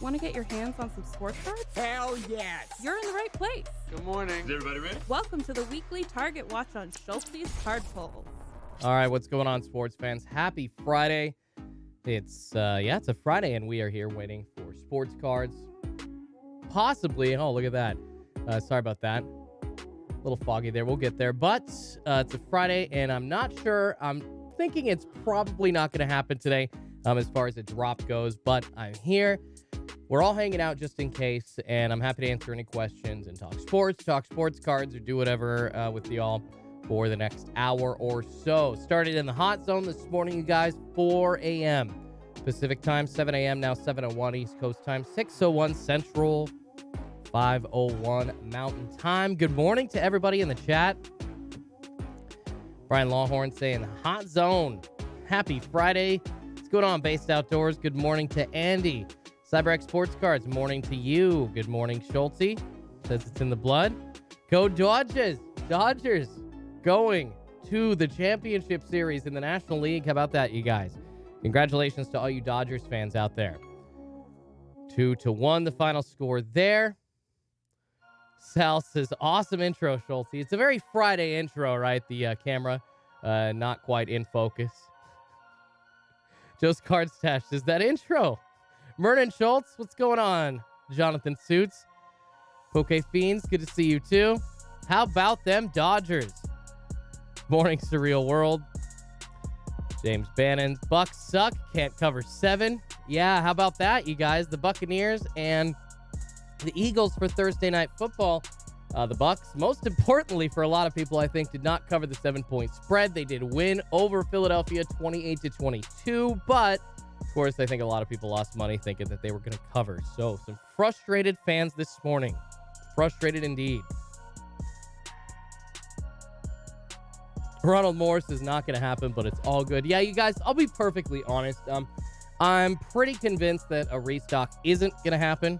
Want to get your hands on some sports cards? Hell yes! You're in the right place. Good morning. Is everybody ready? Welcome to the weekly Target Watch on Schultzy's Card Pulls. All right, what's going on, sports fans? Happy Friday. It's a Friday, and we are here waiting for sports cards. Possibly, oh, look at that. Sorry about that. A little foggy there. We'll get there. But it's a Friday, and I'm not sure. I'm thinking it's probably not going to happen today as far as a drop goes, but I'm here. We're all hanging out just in case, and I'm happy to answer any questions and talk sports cards, or do whatever with y'all for the next hour or so. Started in the hot zone this morning, you guys, 4 a.m. Pacific time, 7 a.m. now 7:01 East Coast time, 6:01 Central, 5:01 Mountain time. Good morning to everybody in the chat. Brian Lawhorn saying hot zone. Happy Friday. What's going on, Based Outdoors? Good morning to Andy. CQBreaks Sports Cards, morning to you. Good morning, Schultzy. Says it's in the blood. Go Dodgers. Dodgers going to the championship series in the National League. How about that, you guys? Congratulations to all you Dodgers fans out there. 2-1, the final score there. Sal says, awesome intro, Schultzy. It's a very Friday intro, right? The camera not quite in focus. Joe's Card Stash says, that intro. Mernon Schultz, what's going on? Jonathan Suits. Poke Fiends, good to see you too. How about them Dodgers? Morning, Surreal World. James Bannon. Bucks suck, can't cover 7. Yeah, how about that, you guys? The Buccaneers and the Eagles for Thursday Night Football. The Bucks, most importantly for a lot of people, I think, did not cover the 7-point spread. They did win over Philadelphia 28-22, but of course, I think a lot of people lost money thinking that they were going to cover. So, some frustrated fans this morning. Frustrated indeed. Ronald Morris is not going to happen, but it's all good. Yeah, you guys, I'll be perfectly honest. I'm pretty convinced that a restock isn't going to happen.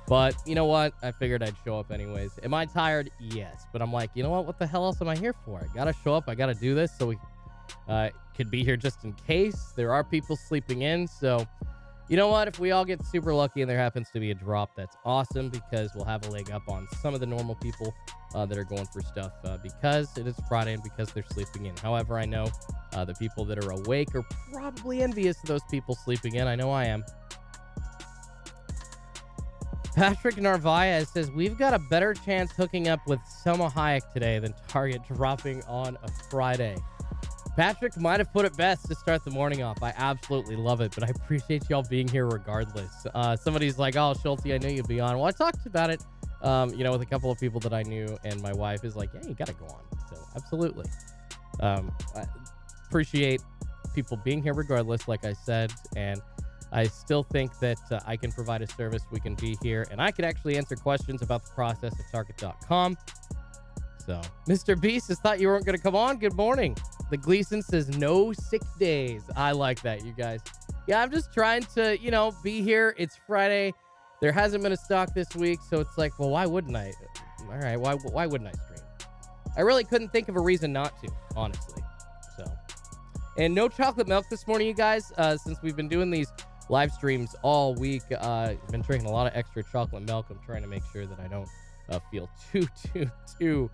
But you know what? I figured I'd show up anyways. Am I tired? Yes. But I'm like, you know what? What the hell else am I here for? I got to show up. I got to do this so we could be here just in case. There are people sleeping in. So, you know what? If we all get super lucky and there happens to be a drop, that's awesome because we'll have a leg up on some of the normal people that are going for stuff because it is Friday and because they're sleeping in. However, I know the people that are awake are probably envious of those people sleeping in. I know I am. Patrick Narvaez says, we've got a better chance hooking up with Selma Hayek today than Target dropping on a Friday. Patrick might have put it best to start the morning off. I absolutely love it, but I appreciate y'all being here regardless. Somebody's like, oh, Schultzy, I knew you'd be on. Well, I talked about it, with a couple of people that I knew, and my wife is like, yeah, you got to go on. So, absolutely. I appreciate people being here regardless, like I said, and I still think that I can provide a service. We can be here, and I could actually answer questions about the process at Target.com. So, Mr. Beast has thought you weren't going to come on. Good morning. The Gleason says no sick days. I like that, you guys. Yeah, I'm just trying to, be here. It's Friday. There hasn't been a stock this week, so it's like, well, why wouldn't I? All right, why wouldn't I stream? I really couldn't think of a reason not to, honestly. So, and no chocolate milk this morning, you guys. Since we've been doing these live streams all week, I've been drinking a lot of extra chocolate milk. I'm trying to make sure that I don't feel too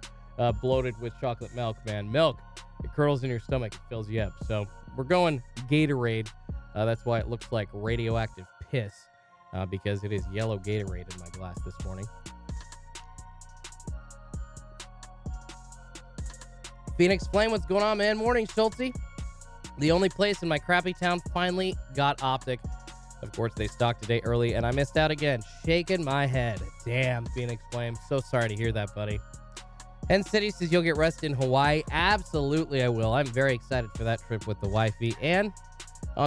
bloated with chocolate milk, man. Milk, it curls in your stomach, it fills you up. So we're going Gatorade. That's why it looks like radioactive piss, because it is yellow Gatorade in my glass this morning. Phoenix Flame, what's going on, man? Morning, Schultzy. The only place in my crappy town finally got Optic. Of course, they stocked today early, and I missed out again. Shaking my head. Damn, Phoenix Flame. So sorry to hear that, buddy. Hen City says you'll get rest in Hawaii. Absolutely, I will. I'm very excited for that trip with the wifey. And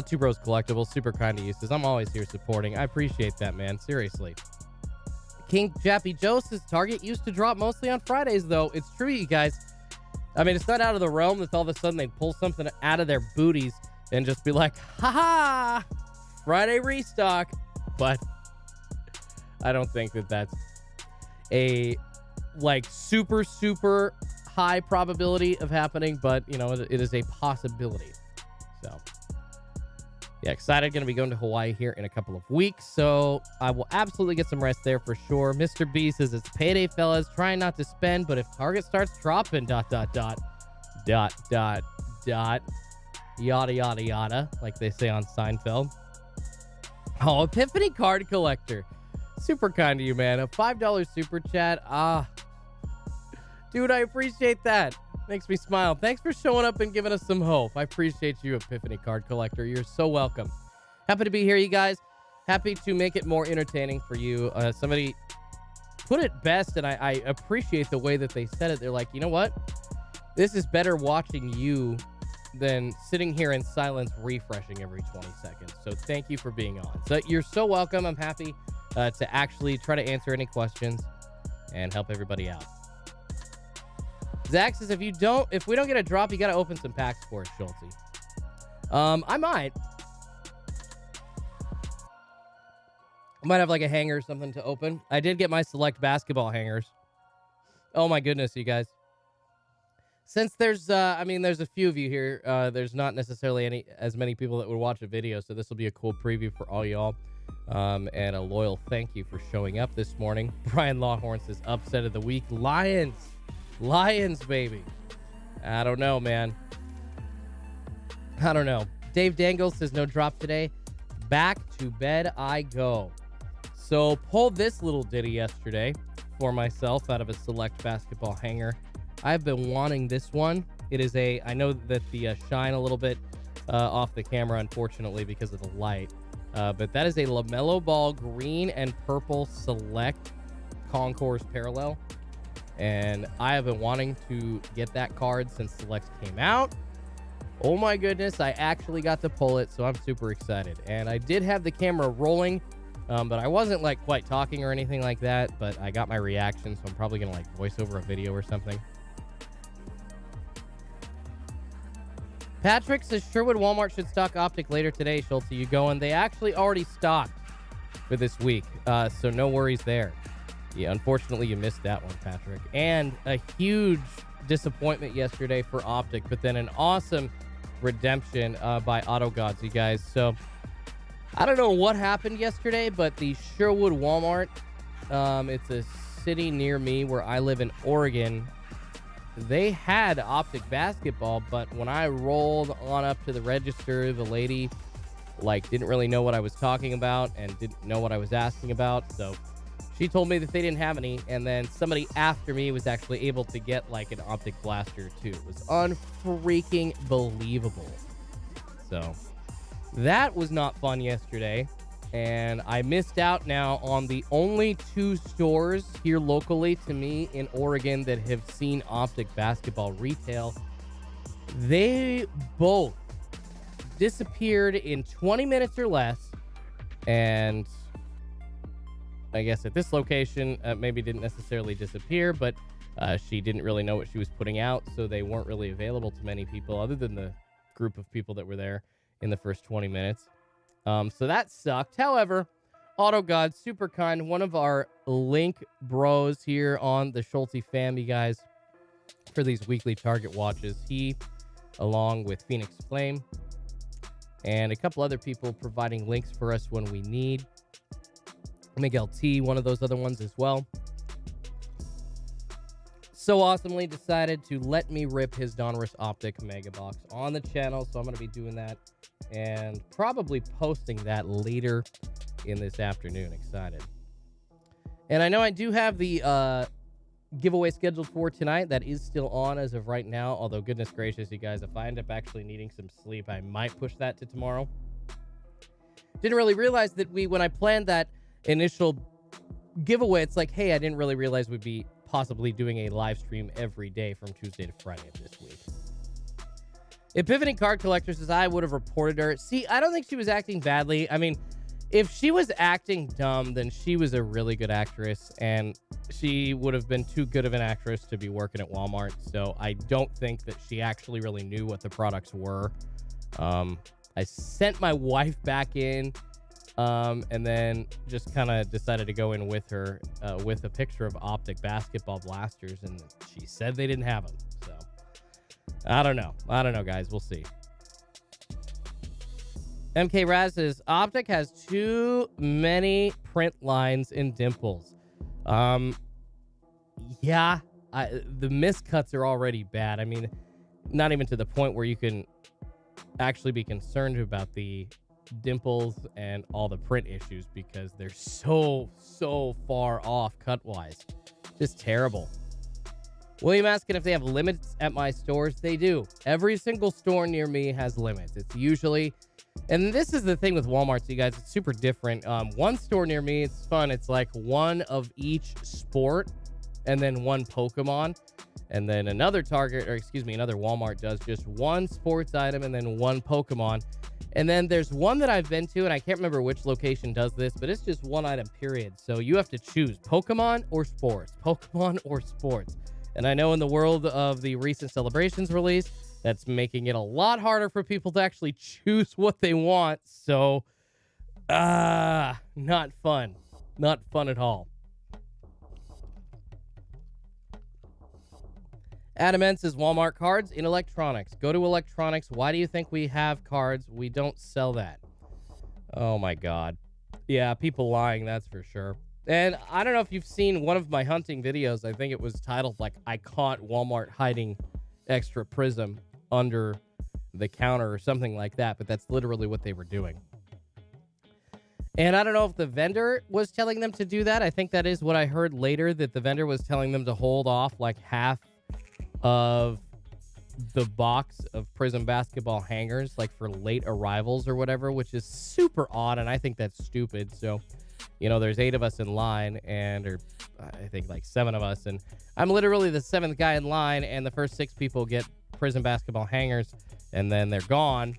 Two Bros Collectables, super kind of you. Says I'm always here supporting. I appreciate that, man. Seriously. King Jappy Joe says Target used to drop mostly on Fridays, though. It's true, you guys. I mean, it's not out of the realm that all of a sudden they pull something out of their booties and just be like, ha-ha, Friday restock. But I don't think that that's a super, super high probability of happening, but it is a possibility. So yeah, excited. Going to be going to Hawaii here in a couple of weeks, so I will absolutely get some rest there for sure. Mr. B says it's payday, fellas. Trying not to spend, but if Target starts dropping ... yada yada yada, like they say on Seinfeld. Oh, Epiphany card collector, super kind of you, man. A $5 super chat. Dude, I appreciate that. Makes me smile. Thanks for showing up and giving us some hope. I appreciate you, Epiphany card collector. You're so welcome. Happy to be here, you guys. Happy to make it more entertaining for you. Somebody put it best, and I appreciate the way that they said it. They're like, you know what? This is better watching you than sitting here in silence refreshing every 20 seconds. So thank you for being on. So you're so welcome. I'm happy to actually try to answer any questions and help everybody out. Zach says, if we don't get a drop, you got to open some packs for us, Schultzy. I might have like a hanger or something to open. I did get my select basketball hangers. Oh my goodness, you guys. Since there's a few of you here, there's not necessarily as many people that would watch a video, so this will be a cool preview for all y'all. And a loyal thank you for showing up this morning. Brian Lawhorn says, upset of the week. Lions, baby. I don't know, man. I don't know. Dave Dangle says no drop today. Back to bed I go. So pulled this little ditty yesterday for myself out of a select basketball hanger. I've been wanting this one. It is I know that the shine a little bit off the camera, unfortunately, because of the light. But that is a LaMelo Ball green and purple select Concourse parallel. And I have been wanting to get that card since Select came out. Oh my goodness, I actually got to pull it, so I'm super excited. And I did have the camera rolling, but I wasn't quite talking or anything like that, but I got my reaction, so I'm probably gonna voice over a video or something. Patrick says Sherwood Walmart should stock Optic later today. Schultzy, you going? They actually already stocked for this week, so no worries there. Yeah, unfortunately, you missed that one, Patrick. And a huge disappointment yesterday for Optic, but then an awesome redemption by Auto Gods, you guys. So I don't know what happened yesterday, but the Sherwood Walmart, it's a city near me where I live in Oregon. They had Optic basketball, but when I rolled on up to the register, the lady didn't really know what I was talking about and didn't know what I was asking about. So she told me that they didn't have any, and then somebody after me was actually able to get an Optic blaster too. It was unfreaking believable. So that was not fun yesterday, and I missed out now on the only 2 stores here locally to me in Oregon that have seen Optic basketball retail. They both disappeared in 20 minutes or less, and I guess at this location, maybe didn't necessarily disappear, but she didn't really know what she was putting out, so they weren't really available to many people other than the group of people that were there in the first 20 minutes. So that sucked. However, Auto God, super kind, one of our link bros here on the Schultzy fam, you guys, for these weekly target watches. He, along with Phoenix Flame, and a couple other people providing links for us when we need. Miguel T, one of those other ones as well. So awesomely decided to let me rip his Donruss Optic Mega Box on the channel, so I'm going to be doing that and probably posting that later in this afternoon. Excited. And I know I do have the giveaway scheduled for tonight. That is still on as of right now, although goodness gracious, you guys, if I end up actually needing some sleep, I might push that to tomorrow. Didn't really realize that when I planned that initial giveaway, it's like, hey, I didn't really realize we'd be possibly doing a live stream every day from Tuesday to Friday of this week. Epiphany Card Collector says I would have reported her. See, I don't think she was acting badly. I mean, if she was acting dumb, then she was a really good actress, and she would have been too good of an actress to be working at Walmart. So I don't think that she actually really knew what the products were. I sent my wife back in, and then just kind of decided to go in with her with a picture of Optic basketball blasters, and she said they didn't have them. So I don't know, guys. We'll see. MK Raz says Optic has too many print lines in dimples. Yeah, the miscuts are already bad. I mean, not even to the point where you can actually be concerned about the dimples and all the print issues, because they're so far off cut wise. Just terrible. William asking if they have limits at my stores. They do. Every single store near me has limits. It's usually, and this is the thing with Walmart, so you guys, it's super different. One store near me, it's fun. It's like one of each sport and then one Pokemon. And then another another Walmart does just one sports item and then one Pokemon. And then there's one that I've been to, and I can't remember which location does this, but it's just one item, period. So you have to choose Pokemon or sports. Pokemon or sports. And I know in the world of the recent Celebrations release, that's making it a lot harder for people to actually choose what they want. So, not fun. Not fun at all. Adam N says Walmart cards in electronics. Go to electronics. Why do you think we have cards? We don't sell that. Oh my God. Yeah, people lying, that's for sure. And I don't know if you've seen one of my hunting videos. I think it was titled I caught Walmart hiding extra prism under the counter or something like that, but that's literally what they were doing. And I don't know if the vendor was telling them to do that. I think that is what I heard later, that the vendor was telling them to hold off half of the box of Prism basketball hangers for late arrivals or whatever, which is super odd, and I think that's stupid. So, there's 8 of us in line, or I think 7 of us, and I'm literally the 7th guy in line, and the first 6 people get Prism basketball hangers, and then they're gone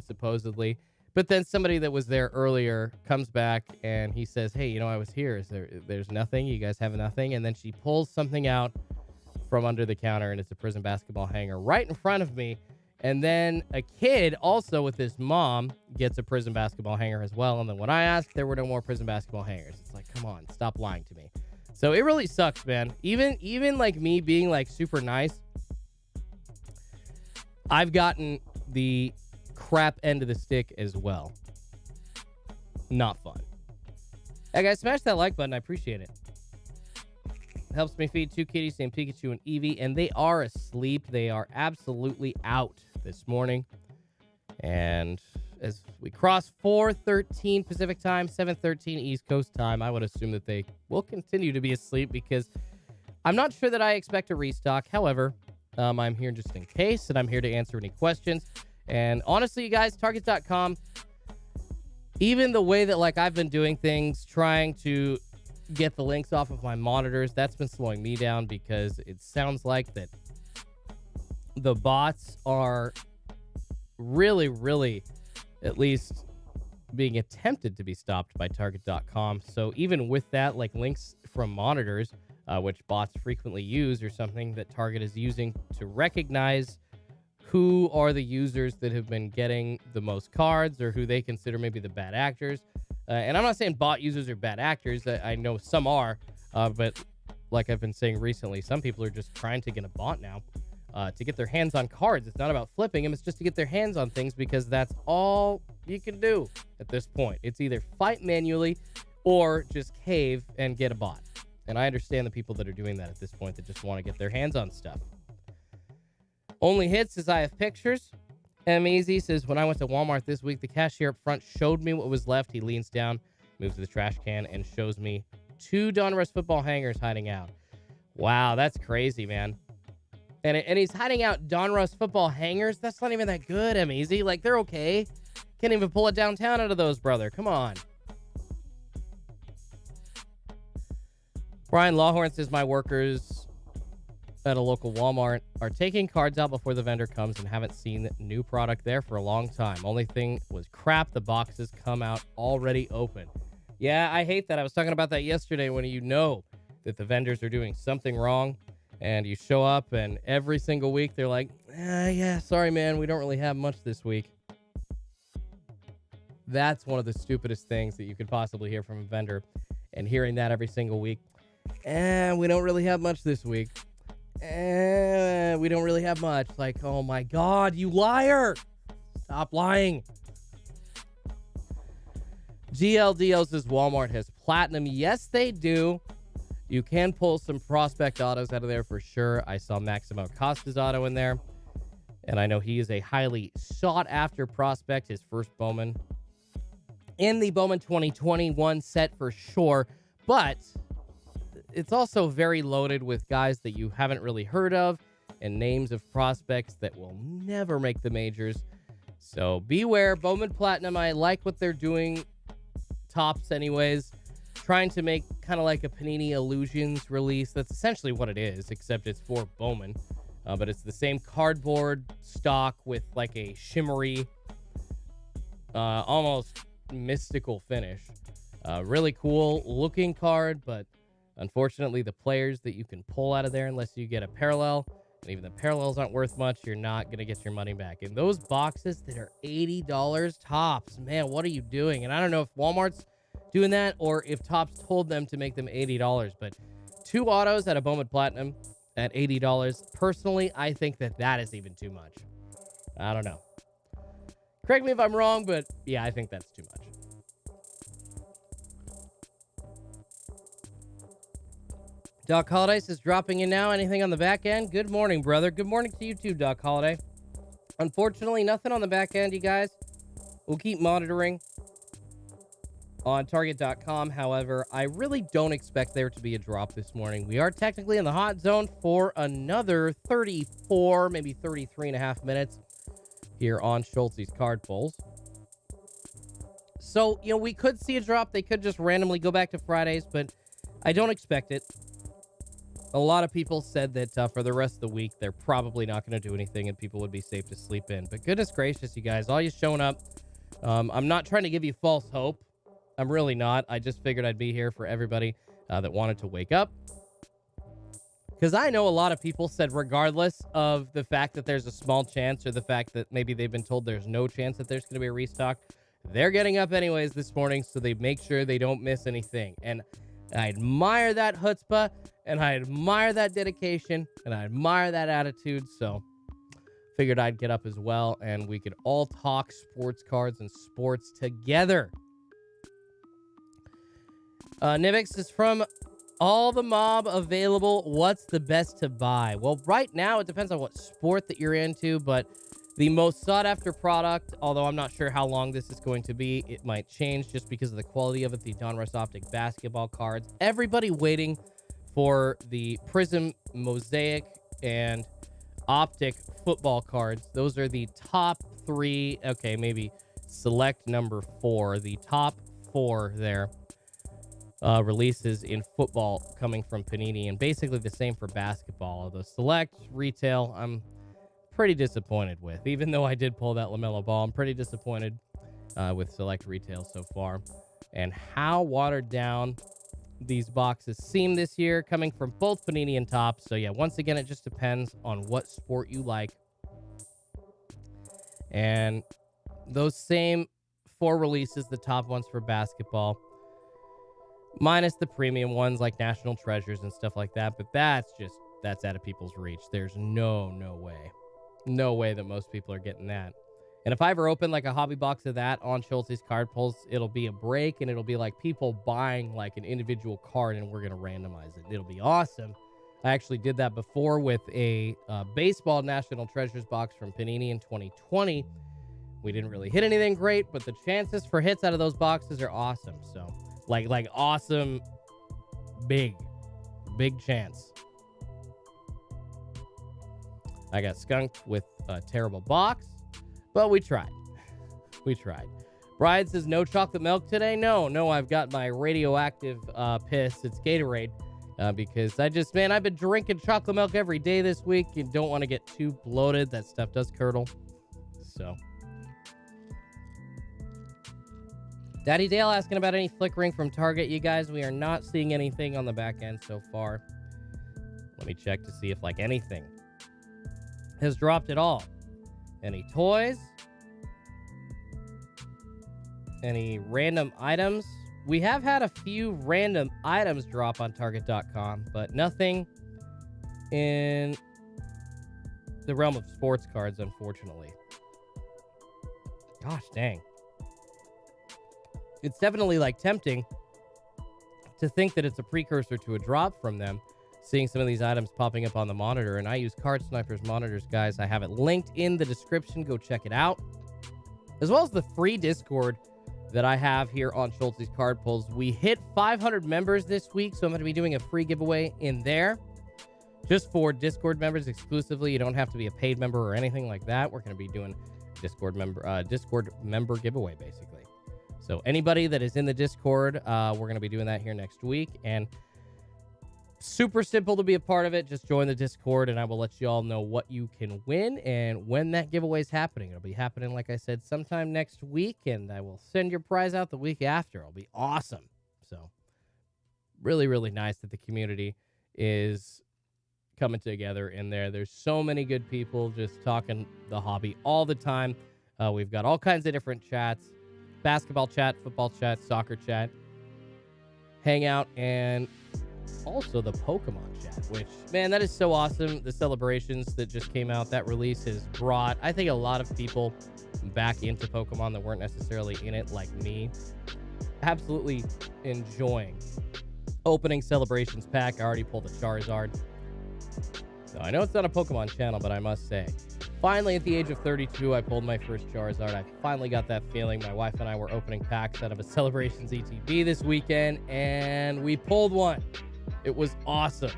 supposedly. But then somebody that was there earlier comes back and he says, hey, I was here. There's nothing? You guys have nothing? And then she pulls something out from under the counter, and it's a Prism basketball hanger right in front of me. And then a kid also with his mom gets a prison basketball hanger as well. And then when I asked, there were no more prison basketball hangers. It's like, come on, stop lying to me. So it really sucks, man. Even like me being like super nice, I've gotten the crap end of the stick as well. Not fun. Hey guys, smash that like button. I appreciate it. Helps me feed 2 kitties named Pikachu and Eevee, and they are asleep. They are absolutely out this morning. And as we cross 4:13 Pacific time, 7:13 East Coast time, I would assume that they will continue to be asleep because I'm not sure that I expect a restock. However, I'm here just in case, and I'm here to answer any questions. And honestly, you guys, Target.com, even the way that like I've been doing things, trying to get the links off of my monitors, that's been slowing me down because it sounds like that the bots are really, at least being attempted to be stopped by Target.com. So even with that, like links from monitors, which bots frequently use, or something that Target is using to recognize who are the users that have been getting the most cards or who they consider maybe the bad actors. And I'm not saying bot users are bad actors. I know some are, but like I've been saying recently, some people are just trying to get a bot now to get their hands on cards. It's not about flipping them. It's just to get their hands on things because that's all you can do at this point. It's either fight manually or just cave and get a bot. And I understand the people that are doing that at this point that just want to get their hands on stuff. Only hits as I have pictures. M-Easy says, when I went to Walmart this week, the cashier up front showed me what was left. He leans down, moves to the trash can, and shows me 2 Donruss football hangers hiding out. Wow, that's crazy, man. And he's hiding out Donruss football hangers? That's not even that good, M-Easy. Like, they're okay. Can't even pull it downtown out of those, brother. Come on. Brian Lawhorn says, my workers at a local Walmart are taking cards out before the vendor comes and haven't seen new product there for a long time. Only thing was crap. The boxes come out already open. Yeah, I hate that. I was talking about that yesterday when you know that the vendors are doing something wrong and you show up and every single week they're like, yeah, sorry, man. We don't really have much this week. That's one of the stupidest things that you could possibly hear from a vendor, and hearing that every single week. We don't really have much this week. We don't really have much. Like, oh my God, you liar. Stop lying. GLDO says Walmart has platinum. Yes, they do. You can pull some prospect autos out of there for sure. I saw Maximo Costa's auto in there, and I know he is a highly sought after prospect, his first Bowman in the Bowman 2021 set for sure. But it's also very loaded with guys that you haven't really heard of and names of prospects that will never make the majors. So beware. Bowman Platinum, I like what they're doing. Tops anyways. Trying to make kind of like a Panini Illusions release. That's essentially what it is, except it's for Bowman. But it's the same cardboard stock with like a shimmery, almost mystical finish. Really cool looking card, but unfortunately, the players that you can pull out of there, unless you get a parallel, and even the parallels aren't worth much, you're not going to get your money back. And those boxes that are $80 tops, man, what are you doing? And I don't know if Walmart's doing that or if Topps told them to make them $80, but 2 autos at a Bowman Platinum at $80. Personally, I think that is even too much. I don't know. Correct me if I'm wrong, but yeah, I think that's too much. Doc Holiday says, dropping in now. Anything on the back end? Good morning, brother. Good morning to you too, Doc Holiday. Unfortunately, nothing on the back end, you guys. We'll keep monitoring on Target.com. However, I really don't expect there to be a drop this morning. We are technically in the hot zone for another 34, maybe 33 and a half minutes here on Schultzy's card pulls. So, you know, we could see a drop. They could just randomly go back to Fridays, but I don't expect it. A lot of people said that for the rest of the week, they're probably not going to do anything and people would be safe to sleep in. But goodness gracious, you guys, all you showing up. I'm not trying to give you false hope. I'm really not. I just figured I'd be here for everybody that wanted to wake up. Because I know a lot of people said regardless of the fact that there's a small chance or the fact that maybe they've been told there's no chance that there's going to be a restock, they're getting up anyways this morning so they make sure they don't miss anything. And I admire that chutzpah, and I admire that dedication, and I admire that attitude. So figured I'd get up as well, and we could all talk sports cards and sports together. Nivix is from all the mob available. What's the best to buy? Well, right now, it depends on what sport that you're into, but the most sought-after product, although I'm not sure how long this is going to be, it might change just because of the quality of it, the Donruss Optic basketball cards. Everybody waiting for the Prism Mosaic and Optic football cards. Those are the top 3, okay, maybe select number 4, the top 4 there. Releases in football coming from Panini, and basically the same for basketball. Although select retail, I'm pretty disappointed with. Even though I did pull that LaMelo Ball, I'm pretty disappointed with select retail so far. And how watered down these boxes seem this year, coming from both Panini and Topps. So yeah, once again, it just depends on what sport you like. And those same 4 releases, the top ones for basketball, minus the premium ones like National Treasures and stuff like that. But that's out of people's reach. There's no way that most people are getting that. And if I ever open like a hobby box of that on Schultzy's card pulls, it'll be a break, and it'll be like people buying like an individual card, and we're going to randomize it. It'll be awesome. I actually did that before with a baseball National Treasures box from Panini in 2020. We didn't really hit anything great, but the chances for hits out of those boxes are awesome. So like awesome, big chance. I got skunked with a terrible box, but we tried. Bride says no chocolate milk today. No, I've got my radioactive piss. It's Gatorade because I've been drinking chocolate milk every day this week. You don't want to get too bloated. That stuff does curdle. So. Daddy Dale asking about any flickering from Target. You guys, we are not seeing anything on the back end so far. Let me check to see if like anything has dropped at all. Any toys? Any random items? We have had a few random items drop on Target.com, but nothing in the realm of sports cards, unfortunately. Gosh dang. It's definitely like tempting to think that it's a precursor to a drop from them, seeing some of these items popping up on the monitor. And I use Card Snipers monitors, guys. I have it linked in the description. Go check it out. As well as the free Discord that I have here on Schultzy's Card Pulls. We hit 500 members this week, so I'm going to be doing a free giveaway in there. Just for Discord members exclusively. You don't have to be a paid member or anything like that. We're going to be doing Discord member giveaway, basically. So anybody that is in the Discord, we're going to be doing that here next week. And super simple to be a part of it. Just join the Discord, and I will let you all know what you can win and when that giveaway is happening. It'll be happening, like I said, sometime next week, and I will send your prize out the week after. It'll be awesome. So really, really nice that the community is coming together in there. There's so many good people just talking the hobby all the time. We've got all kinds of different chats. Basketball chat, football chat, soccer chat, hangout, and also the Pokemon chat, which, man, that is so awesome. The celebrations that just came out, that release has brought, I think, a lot of people back into Pokemon that weren't necessarily in it, like me. Absolutely enjoying opening celebrations pack. I already pulled the Charizard. So I know it's not a Pokemon channel, but I must say, finally, at the age of 32, I pulled my first Charizard. I finally got that feeling. My wife and I were opening packs out of a Celebrations ETB this weekend, and we pulled one. It was awesome.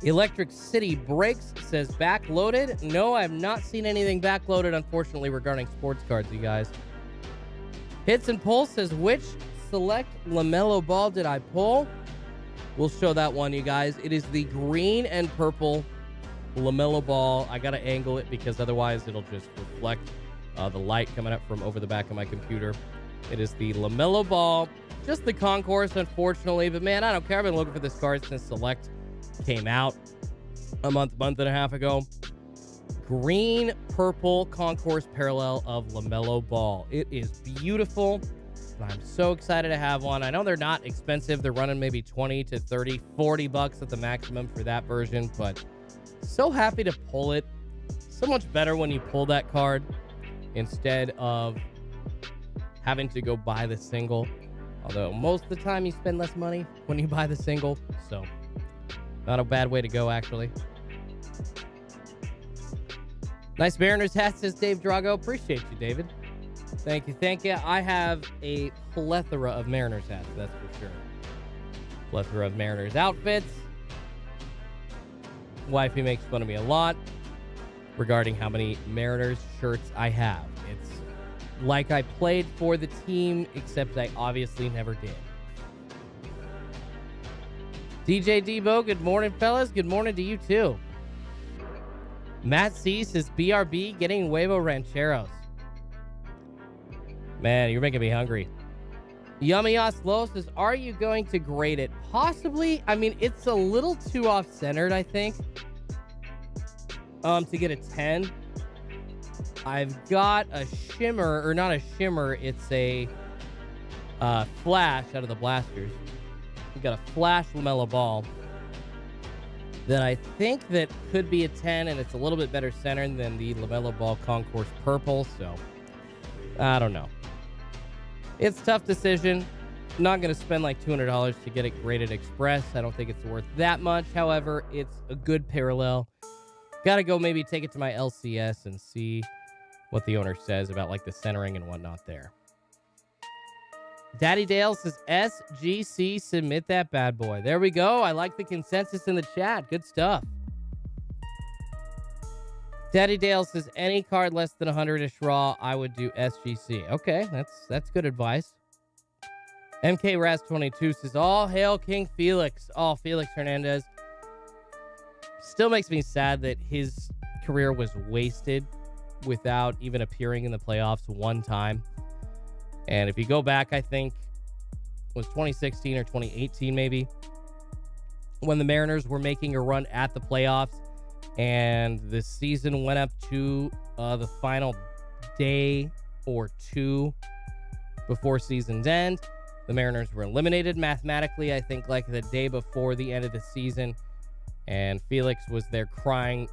Electric City Breaks says backloaded. No, I have not seen anything backloaded, unfortunately, regarding sports cards, you guys. Hits and Pulls says, which select LaMelo Ball did I pull? We'll show that one, you guys. It is the green and purple LaMelo Ball. I got to angle it because otherwise it'll just reflect the light coming up from over the back of my computer. It is the LaMelo Ball. Just the concourse, unfortunately. But, man, I don't care. I've been looking for this card since Select came out a month and a half ago. Green, purple concourse parallel of LaMelo Ball. It is beautiful. And I'm so excited to have one. I know they're not expensive. They're running maybe 20 to 30, 40 bucks at the maximum for that version. But so happy to pull it. So much better when you pull that card instead of having to go buy the single. Although most of the time you spend less money when you buy the single. So not a bad way to go, actually. Nice Mariners hat, says Dave Drago. Appreciate you, David. Thank you. Thank you. I have a plethora of Mariners hats, that's for sure. Plethora of Mariners outfits. Wifey makes fun of me a lot regarding how many Mariners shirts I have. It's like I played for the team, except I obviously never did. DJ Debo, good morning, fellas. Good morning to you, too. Matt C says, BRB getting Huevo Rancheros. Man, you're making me hungry. Yummy Oslo says, are you going to grade it? Possibly. I mean, it's a little too off-centered, I think, to get a 10. I've got a shimmer, or not a shimmer, it's a flash out of the blasters. We've got a flash LaMelo Ball that I think that could be a 10, and it's a little bit better centered than the LaMelo Ball Concourse Purple, so I don't know. It's a tough decision. I'm not going to spend like $200 to get it graded express. I don't think it's worth that much. However, it's a good parallel. Got to go maybe take it to my LCS and see what the owner says about like the centering and whatnot there. Daddy Dale says, SGC, submit that bad boy. There we go. I like the consensus in the chat. Good stuff. Daddy Dale says, any card less than 100-ish raw, I would do SGC. Okay, that's good advice. MK Raz 22 says, all hail King Felix. Oh, Felix Hernandez. Still makes me sad that his career was wasted without even appearing in the playoffs one time. And if you go back, I think it was 2016 or 2018 maybe, when the Mariners were making a run at the playoffs and the season went up to the final day or two before season's end. The Mariners were eliminated mathematically, I think, like the day before the end of the season. And Felix was there crying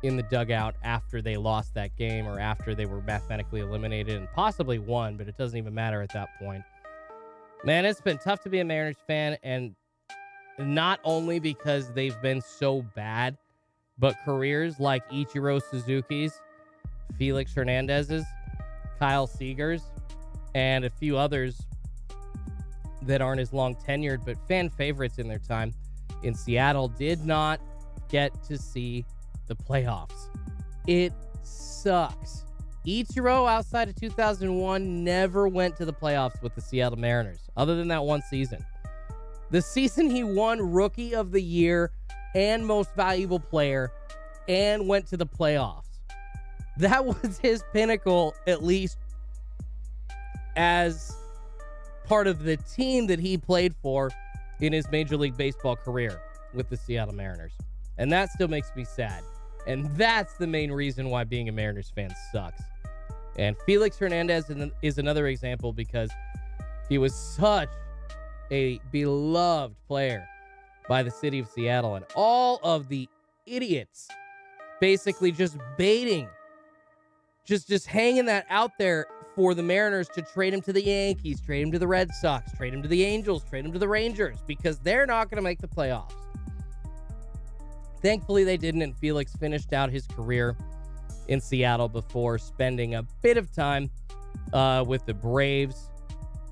in the dugout after they lost that game, or after they were mathematically eliminated and possibly won, but it doesn't even matter at that point. Man, it's been tough to be a Mariners fan, and not only because they've been so bad, but careers like Ichiro Suzuki's, Felix Hernandez's, Kyle Seager's, and a few others that aren't as long tenured, but fan favorites in their time in Seattle, did not get to see the playoffs. It sucks. Ichiro, outside of 2001, never went to the playoffs with the Seattle Mariners, other than that one season. The season he won Rookie of the Year and Most Valuable Player and went to the playoffs. That was his pinnacle, at least as part of the team that he played for in his Major League Baseball career with the Seattle Mariners. And that still makes me sad. And that's the main reason why being a Mariners fan sucks. And Felix Hernandez is another example, because he was such a beloved player by the city of Seattle. And all of the idiots basically just baiting, just hanging that out there for the Mariners to trade him to the Yankees, trade him to the Red Sox, trade him to the Angels, trade him to the Rangers, because they're not going to make the playoffs. Thankfully, they didn't, and Felix finished out his career in Seattle before spending a bit of time with the Braves,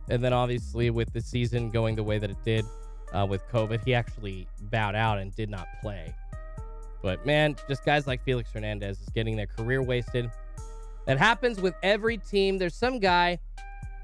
and then obviously with the season going the way that it did with COVID, he actually bowed out and did not play. But man, just guys like Felix Hernandez is getting their career wasted. That happens with every team. There's some guy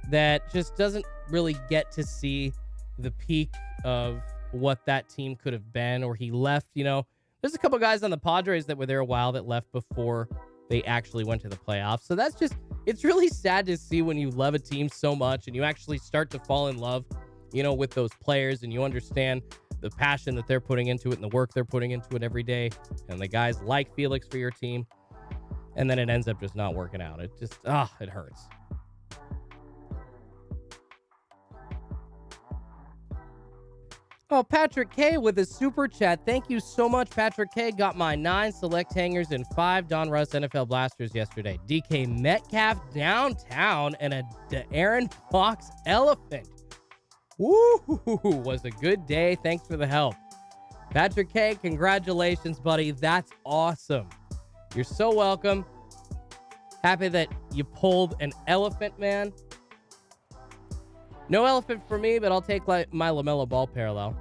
that just doesn't really get to see the peak of what that team could have been, or he left, There's a couple guys on the Padres that were there a while that left before they actually went to the playoffs. So that's just, It's really sad to see when you love a team so much and you actually start to fall in love, with those players, and you understand the passion that they're putting into it and the work they're putting into it every day. And the guys like Felix for your team. And then it ends up just not working out. It just, it hurts. Oh, Patrick K with a super chat. Thank you so much, Patrick K. Got my 9 select hangers and 5 Don Russ NFL blasters yesterday. DK Metcalf downtown and a Aaron Fox elephant. Woo, was a good day. Thanks for the help. Patrick K, congratulations, buddy. That's awesome. You're so welcome. Happy that you pulled an elephant, man. No elephant for me, but I'll take my LaMelo Ball parallel.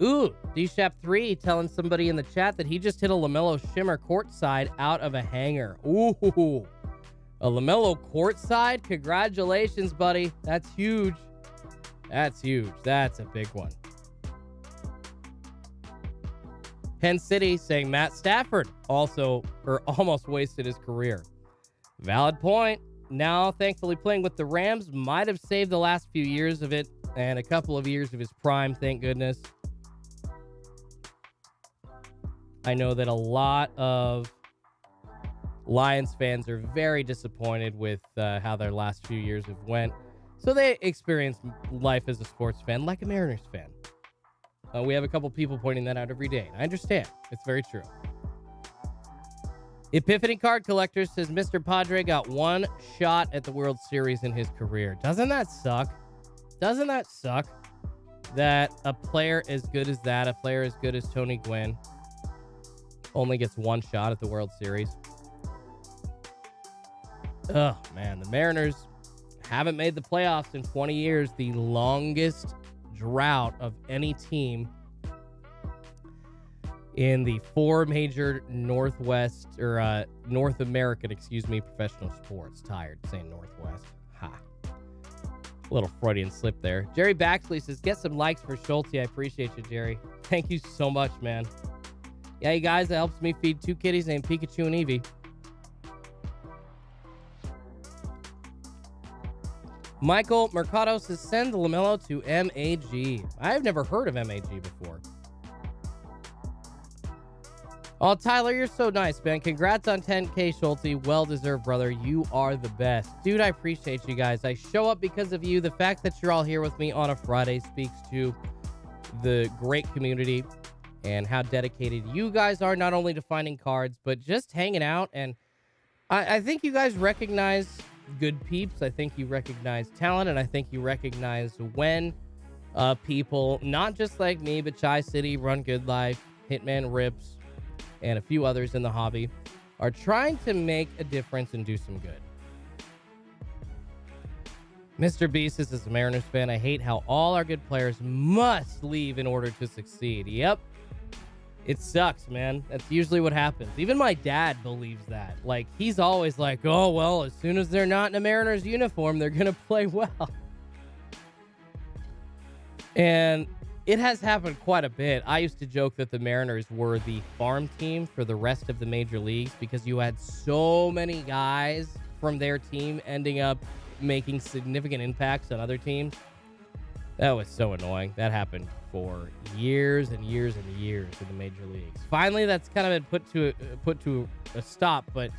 Ooh, DShap3 telling somebody in the chat that he just hit a LaMelo Shimmer courtside out of a hanger. Ooh, a LaMelo courtside? Congratulations, buddy. That's huge. That's huge. That's a big one. Penn City saying Matt Stafford almost wasted his career. Valid point. Now, thankfully, playing with the Rams might have saved the last few years of it and a couple of years of his prime, thank goodness. I know that a lot of Lions fans are very disappointed with how their last few years have went. So they experience life as a sports fan like a Mariners fan. We have a couple people pointing that out every day. I understand. It's very true. Epiphany Card Collector says Mr. Padre got one shot at the World Series in his career. Doesn't that suck? Doesn't that suck that a player as good as that, a player as good as Tony Gwynn, only gets one shot at the World Series? Oh, man. The Mariners haven't made the playoffs in 20 years. The longest drought of any team in the 4 major North American, professional sports. Tired saying Northwest. Ha. Little Freudian slip there. Jerry Baxley says, get some likes for Schultzy. I appreciate you, Jerry. Thank you so much, man. Yeah, you guys, that helps me feed 2 kitties named Pikachu and Eevee. Michael Mercado says, send the LaMelo to MAG. I've never heard of MAG before. Oh, Tyler, you're so nice, man. Congrats on 10K, Schultzy. Well-deserved, brother. You are the best. Dude, I appreciate you guys. I show up because of you. The fact that you're all here with me on a Friday speaks to the great community and how dedicated you guys are, not only to finding cards, but just hanging out. And I think you guys recognize good peeps. I think you recognize talent, and I think you recognize when people, not just like me, but Chai City, Run Good Life, Hitman Rips, and a few others in the hobby, are trying to make a difference and do some good. Mr. Beast is a Mariners fan. I hate how all our good players must leave in order to succeed. Yep. It sucks, man. That's usually what happens. Even my dad believes that. Like, he's always like, oh, well, as soon as they're not in a Mariners uniform, they're going to play well. And it has happened quite a bit. I used to joke that the Mariners were the farm team for the rest of the major leagues because you had so many guys from their team ending up making significant impacts on other teams. That was so annoying. That happened for years and years and years in the major leagues. Finally, that's kind of been put to a stop, but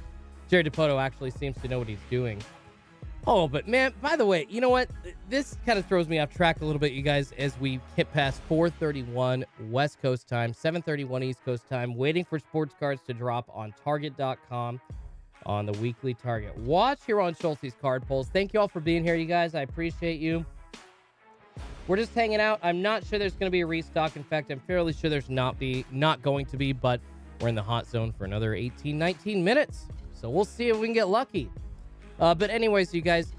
Jerry DiPoto actually seems to know what he's doing. Oh, but man, by the way, you know what? This kind of throws me off track a little bit, you guys, as we hit past 4:31 West Coast time, 7:31 East Coast time, waiting for sports cards to drop on Target.com on the weekly Target Watch here on Schultzy's Card Pulls. Thank you all for being here, you guys. I appreciate you. We're just hanging out. I'm not sure there's going to be a restock. In fact, I'm fairly sure there's not going to be, but we're in the hot zone for another 18, 19 minutes. So we'll see if we can get lucky. But anyways, you guys,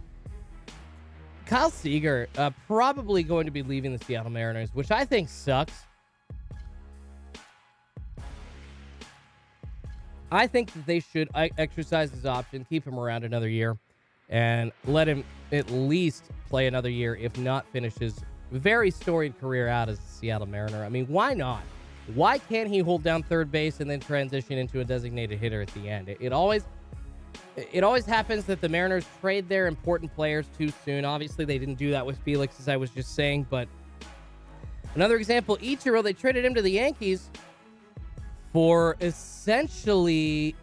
Kyle Seager probably going to be leaving the Seattle Mariners, which I think sucks. I think that they should exercise his option, keep him around another year, and let him at least play another year, if not finish his very storied career out as a Seattle Mariner. I mean, why not? Why can't he hold down third base and then transition into a designated hitter at the end? It always it always happens that the Mariners trade their important players too soon. Obviously, they didn't do that with Felix, as I was just saying. But another example, Ichiro, they traded him to the Yankees for essentially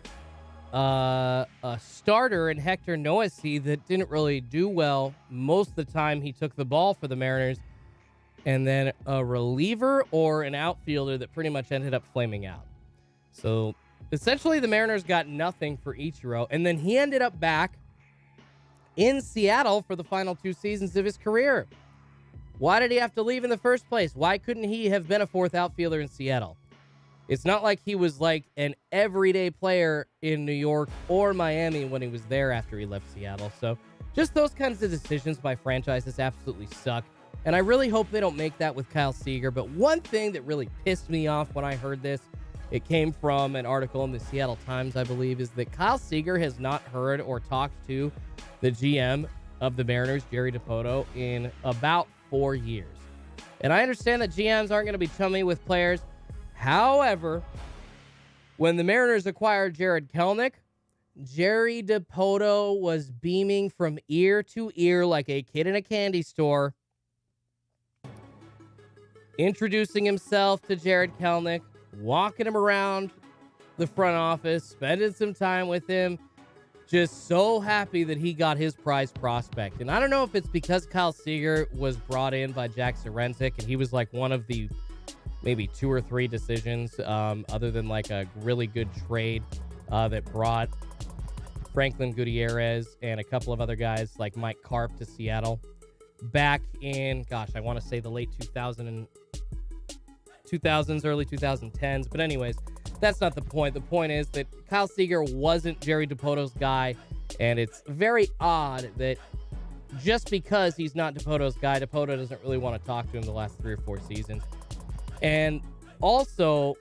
a starter in Hector Noesi that didn't really do well most of the time he took the ball for the Mariners, and then a reliever or an outfielder that pretty much ended up flaming out. So essentially the Mariners got nothing for Ichiro, and then he ended up back in Seattle for the final 2 seasons of his career. Why did he have to leave in the first place? Why couldn't he have been a 4th outfielder in Seattle? It's not like he was like an everyday player in New York or Miami when he was there after he left Seattle. So just those kinds of decisions by franchises absolutely suck. And I really hope they don't make that with Kyle Seager. But one thing that really pissed me off when I heard this, it came from an article in the Seattle Times, I believe, is that Kyle Seager has not heard or talked to the GM of the Mariners, Jerry Dipoto, in about 4 years. And I understand that GMs aren't going to be chummy with players. However, when the Mariners acquired Jared Kelenic, Jerry Dipoto was beaming from ear to ear like a kid in a candy store, introducing himself to Jared Kelenic, walking him around the front office, spending some time with him, just so happy that he got his prize prospect. And I don't know if it's because Kyle Seager was brought in by Jack Sorensic, and he was like one of the maybe 2 or 3 decisions, other than like a really good trade that brought Franklin Gutierrez and a couple of other guys like Mike Karp to Seattle back in, I want to say the late 2000s, early 2010s. But anyways, that's not the point. The point is that Kyle Seager wasn't Jerry Dipoto's guy, and it's very odd that just because he's not Dipoto's guy, Dipoto doesn't really want to talk to him the last 3 or 4 seasons. And also,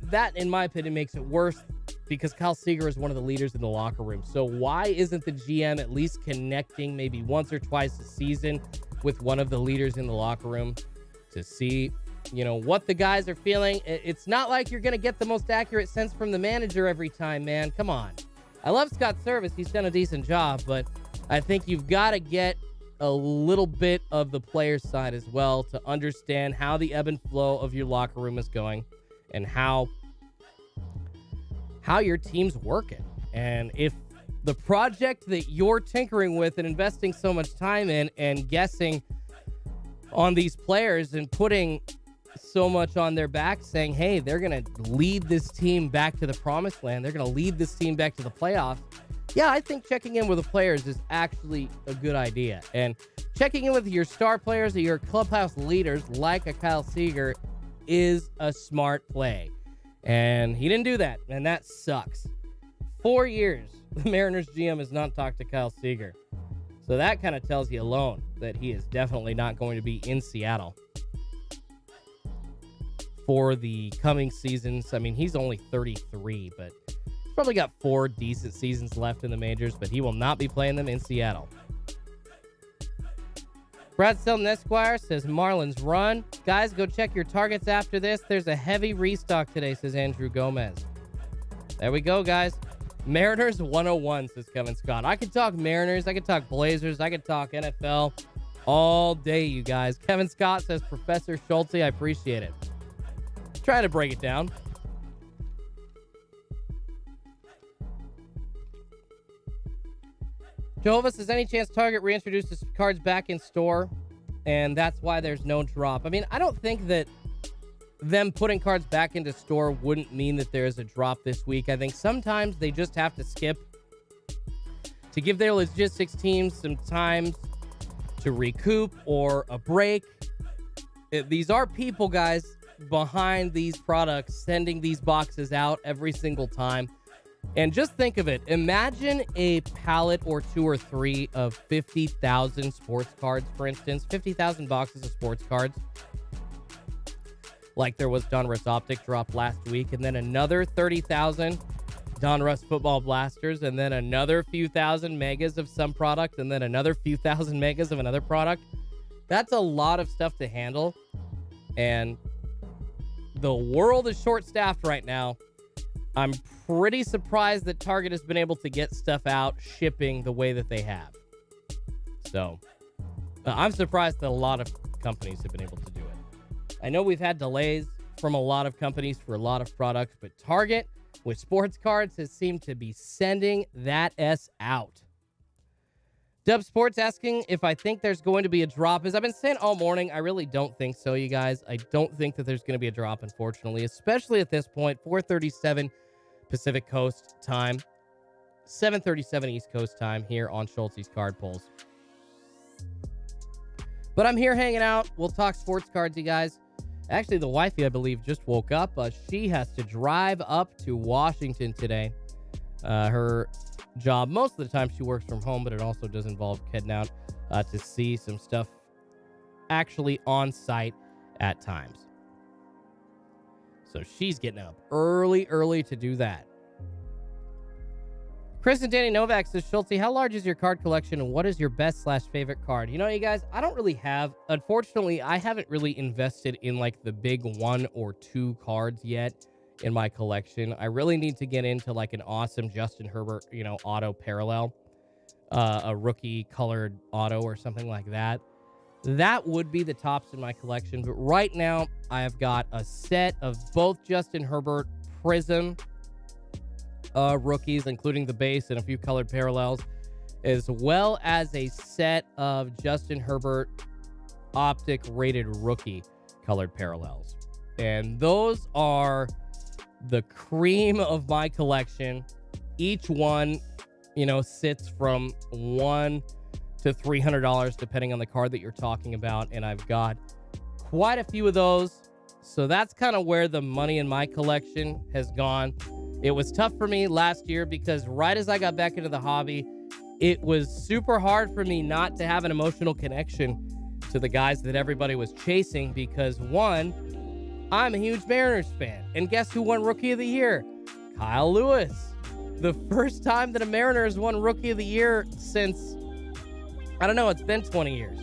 that, in my opinion, makes it worse because Kyle Seager is one of the leaders in the locker room. So why isn't the GM at least connecting maybe once or twice a season with one of the leaders in the locker room to see, what the guys are feeling? It's not like you're going to get the most accurate sense from the manager every time, man. Come on. I love Scott Service. He's done a decent job, but I think you've got to get a little bit of the player's side as well to understand how the ebb and flow of your locker room is going and how your team's working. And if the project that you're tinkering with and investing so much time in and guessing on these players and putting so much on their back, saying, hey, they're going to lead this team back to the promised land, they're going to lead this team back to the playoffs, yeah, I think checking in with the players is actually a good idea. And checking in with your star players or your clubhouse leaders like a Kyle Seager is a smart play. And he didn't do that, and that sucks. 4 years, the Mariners GM has not talked to Kyle Seager. So that kind of tells you alone that he is definitely not going to be in Seattle for the coming seasons. I mean, he's only 33, but he's probably got 4 decent seasons left in the majors, but he will not be playing them in Seattle. Brad Selton Esquire says Marlins run. Guys, go check your targets after this. There's a heavy restock today, says Andrew Gomez. There we go, guys. Mariners 101, says Kevin Scott. I could talk Mariners. I could talk Blazers. I could talk NFL all day, you guys. Kevin Scott says Professor Schultzy. I appreciate it. Try to break it down. Jehovah says, any chance Target reintroduces cards back in store, and that's why there's no drop? I mean, I don't think that them putting cards back into store wouldn't mean that there's a drop this week. I think sometimes they just have to skip to give their logistics teams some time to recoup or a break. These are people, guys, behind these products, sending these boxes out every single time. And just think of it. Imagine a pallet or 2 or 3 of 50,000 sports cards, for instance. 50,000 boxes of sports cards. Like there was Donruss Optic drop last week. And then another 30,000 Donruss Football Blasters. And then another few thousand megas of some product. And then another few thousand megas of another product. That's a lot of stuff to handle. And the world is short-staffed right now. I'm pretty surprised that Target has been able to get stuff out shipping the way that they have. So I'm surprised that a lot of companies have been able to do it. I know we've had delays from a lot of companies for a lot of products, but Target with sports cards has seemed to be sending that S out. Dub Sports asking if I think there's going to be a drop. As I've been saying all morning, I really don't think so, you guys. I don't think that there's going to be a drop, unfortunately, especially at this point. 4:37 Pacific Coast time, 7:37 East Coast time here on Schultzy's Card Pulls. But I'm here hanging out. We'll talk sports cards, you guys. Actually, the wifey, I believe, just woke up. She has to drive up to Washington today. Her job, most of the time she works from home, but it also does involve heading out to see some stuff actually on site at times. So she's getting up early to do that. Chris and Danny Novak says, Schultzy, how large is your card collection and what is your best/favorite card? You know, you guys, I don't really have, unfortunately, I haven't really invested in like the big 1 or 2 cards yet in my collection. I really need to get into like an awesome Justin Herbert, auto parallel, a rookie colored auto or something like that. That would be the tops in my collection. But right now, I have got a set of both Justin Herbert Prism rookies, including the base and a few colored parallels, as well as a set of Justin Herbert Optic rated rookie colored parallels. And those are the cream of my collection. Each one, sits from $100 to $300 depending on the card that you're talking about, and I've got quite a few of those. So that's kind of where the money in my collection has gone. It was tough for me last year because right as I got back into the hobby, it was super hard for me not to have an emotional connection to the guys that everybody was chasing because, one, I'm a huge Mariners fan. And guess who won Rookie of the Year? Kyle Lewis. The first time that a Mariners won Rookie of the Year since, I don't know, it's been 20 years.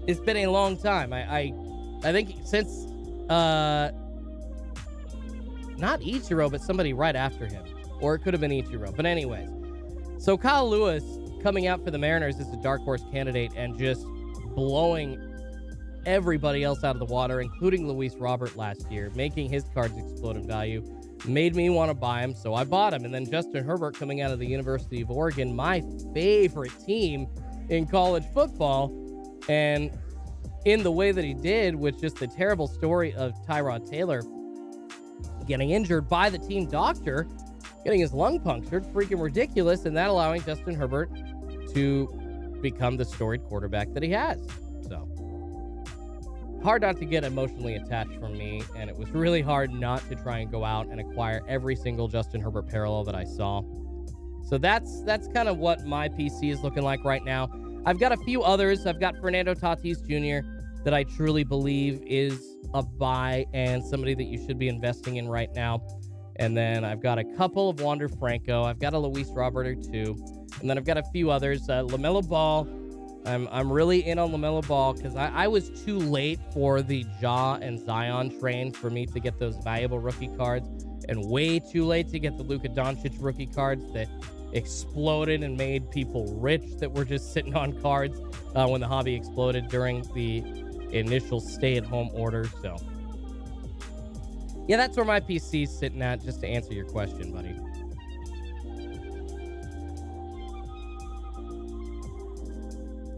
It's been a long time. I think since, not Ichiro, but somebody right after him. Or it could have been Ichiro. But anyways. So Kyle Lewis coming out for the Mariners is a dark horse candidate and just blowing everybody else out of the water, including Luis Robert last year, making his cards explode in value. Made me want to buy him, so I bought him. And then Justin Herbert coming out of the University of Oregon, my favorite team in college football. And in the way that he did, with just the terrible story of Tyrod Taylor getting injured by the team doctor, getting his lung punctured, freaking ridiculous, and that allowing Justin Herbert to become the storied quarterback that he has. So, hard not to get emotionally attached from me, and it was really hard not to try and go out and acquire every single Justin Herbert parallel that I saw. So that's kind of what my PC is looking like right now. I've got a few others. I've got Fernando Tatis Jr. that I truly believe is a buy and somebody that you should be investing in right now. And then I've got a couple of Wander Franco. I've got a Luis Robert or two. And then I've got a few others. LaMelo Ball. I'm really in on LaMelo Ball because I was too late for the Ja and Zion train for me to get those valuable rookie cards, and way too late to get the Luka Doncic rookie cards that exploded and made people rich that were just sitting on cards when the hobby exploded during the initial stay-at-home order. So, yeah, that's where my PC's sitting at, just to answer your question, buddy.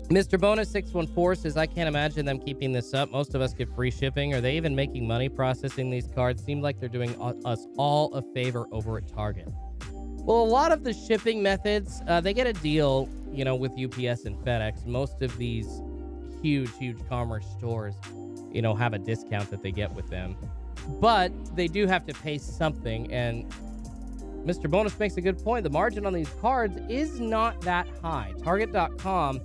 Mr. Bonus 614 says, I can't imagine them keeping this up. Most of us get free shipping. Are they even making money processing these cards? Seems like they're doing us all a favor over at Target. Well, a lot of the shipping methods, they get a deal, with UPS and FedEx. Most of these huge commerce stores, have a discount that they get with them. But they do have to pay something, and Mr. Bonus makes a good point. The margin on these cards is not that high. Target.com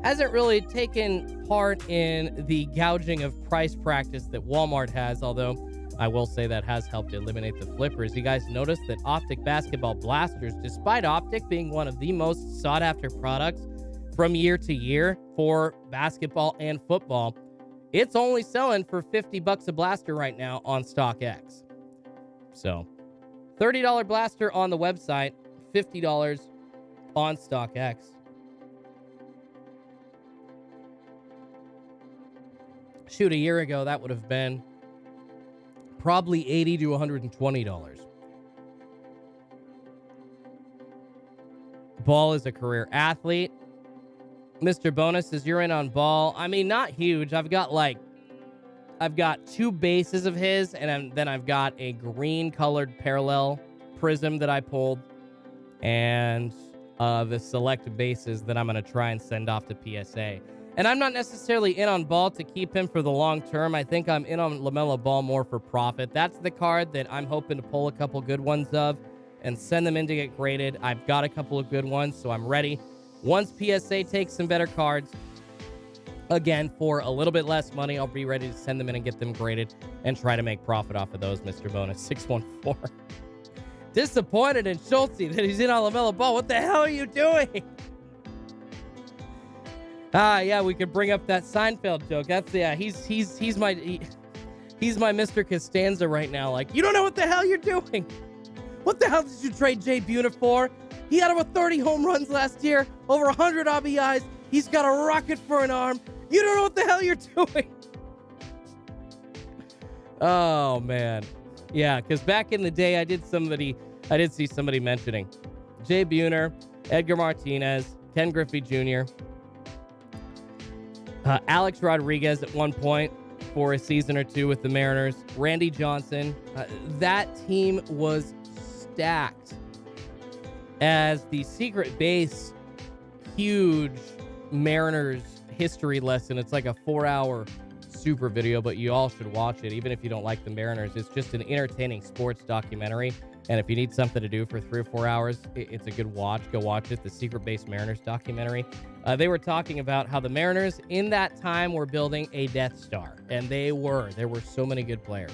hasn't really taken part in the gouging of price practice that Walmart has, although I will say that has helped eliminate the flippers. You guys notice that Optic Basketball Blasters, despite Optic being one of the most sought-after products from year to year for basketball and football, it's only selling for $50 a blaster right now on StockX. So $30 blaster on the website, $50 on StockX. Shoot, a year ago, that would have been probably $80 to $120. Ball is a career athlete. Mr. Bonus says you're in on Ball. I mean, not huge. I've got 2 bases of his, and then I've got a green colored parallel prism that I pulled, and the select bases that I'm going to try and send off to PSA. And I'm not necessarily in on Ball to keep him for the long term. I think I'm in on LaMelo Ball more for profit. That's the card that I'm hoping to pull a couple good ones of and send them in to get graded. I've got a couple of good ones, so I'm ready. Once PSA takes some better cards, again, for a little bit less money, I'll be ready to send them in and get them graded and try to make profit off of those, Mr. Bonus 614. Disappointed in Schultzy that he's in on LaMelo Ball. What the hell are you doing? Yeah, we could bring up that Seinfeld joke. That's, yeah, he's my Mr. Costanza right now. Like, you don't know what the hell you're doing. What the hell did you trade Jay Buhner for? He had over 30 home runs last year, over 100 RBIs. He's got a rocket for an arm. You don't know what the hell you're doing. Oh, man. Yeah, because back in the day, I did see somebody mentioning Jay Buhner, Edgar Martinez, Ken Griffey Jr., Alex Rodriguez at one point for a season or two with the Mariners, Randy Johnson. That team was stacked. As the secret base, huge Mariners history lesson. It's like a 4-hour super video, but you all should watch it, even if you don't like the Mariners. It's just an entertaining sports documentary, and if you need something to do for 3 or 4 hours, it's a good watch. Go watch it, the Secret Base Mariners documentary. They were talking about how the Mariners in that time were building a Death Star, and there were so many good players.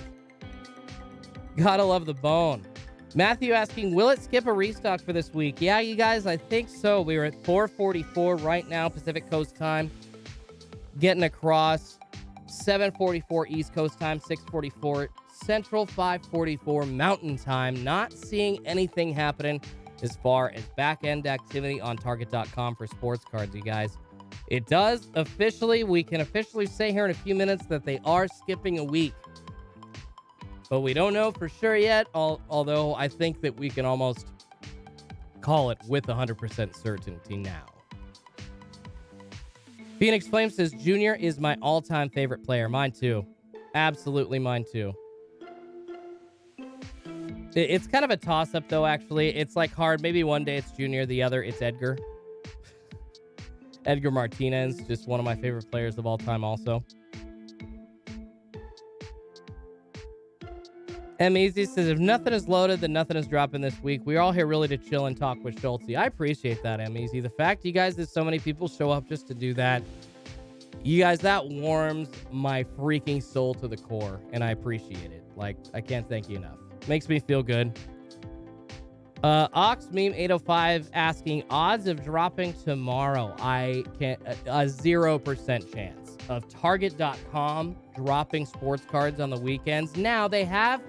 Gotta love the bone. Matthew asking, will it skip a restock for this week? Yeah, you guys, I think so. We are at 4:44 right now, Pacific Coast time. Getting across 7:44 East Coast time, 6:44 Central, 5:44 Mountain time. Not seeing anything happening as far as back-end activity on Target.com for sports cards, you guys. It does officially, we can officially say here in a few minutes that they are skipping a week. But we don't know for sure yet, although I think that we can almost call it with 100% certainty now. Phoenix Flame says, Junior is my all-time favorite player. Mine too. Absolutely mine too. It's kind of a toss-up, though, actually. It's like hard. Maybe one day it's Junior, the other it's Edgar. Edgar Martinez, just one of my favorite players of all time also. M. Easy says, if nothing is loaded, then nothing is dropping this week. We're all here really to chill and talk with Schultzy. I appreciate that, M. Easy. The fact you guys, that so many people show up just to do that, you guys, that warms my freaking soul to the core, and I appreciate it. Like, I can't thank you enough. Makes me feel good. Ox Meme 805 asking, odds of dropping tomorrow. I can't, a 0% chance of Target.com dropping sports cards on the weekends. Now, they have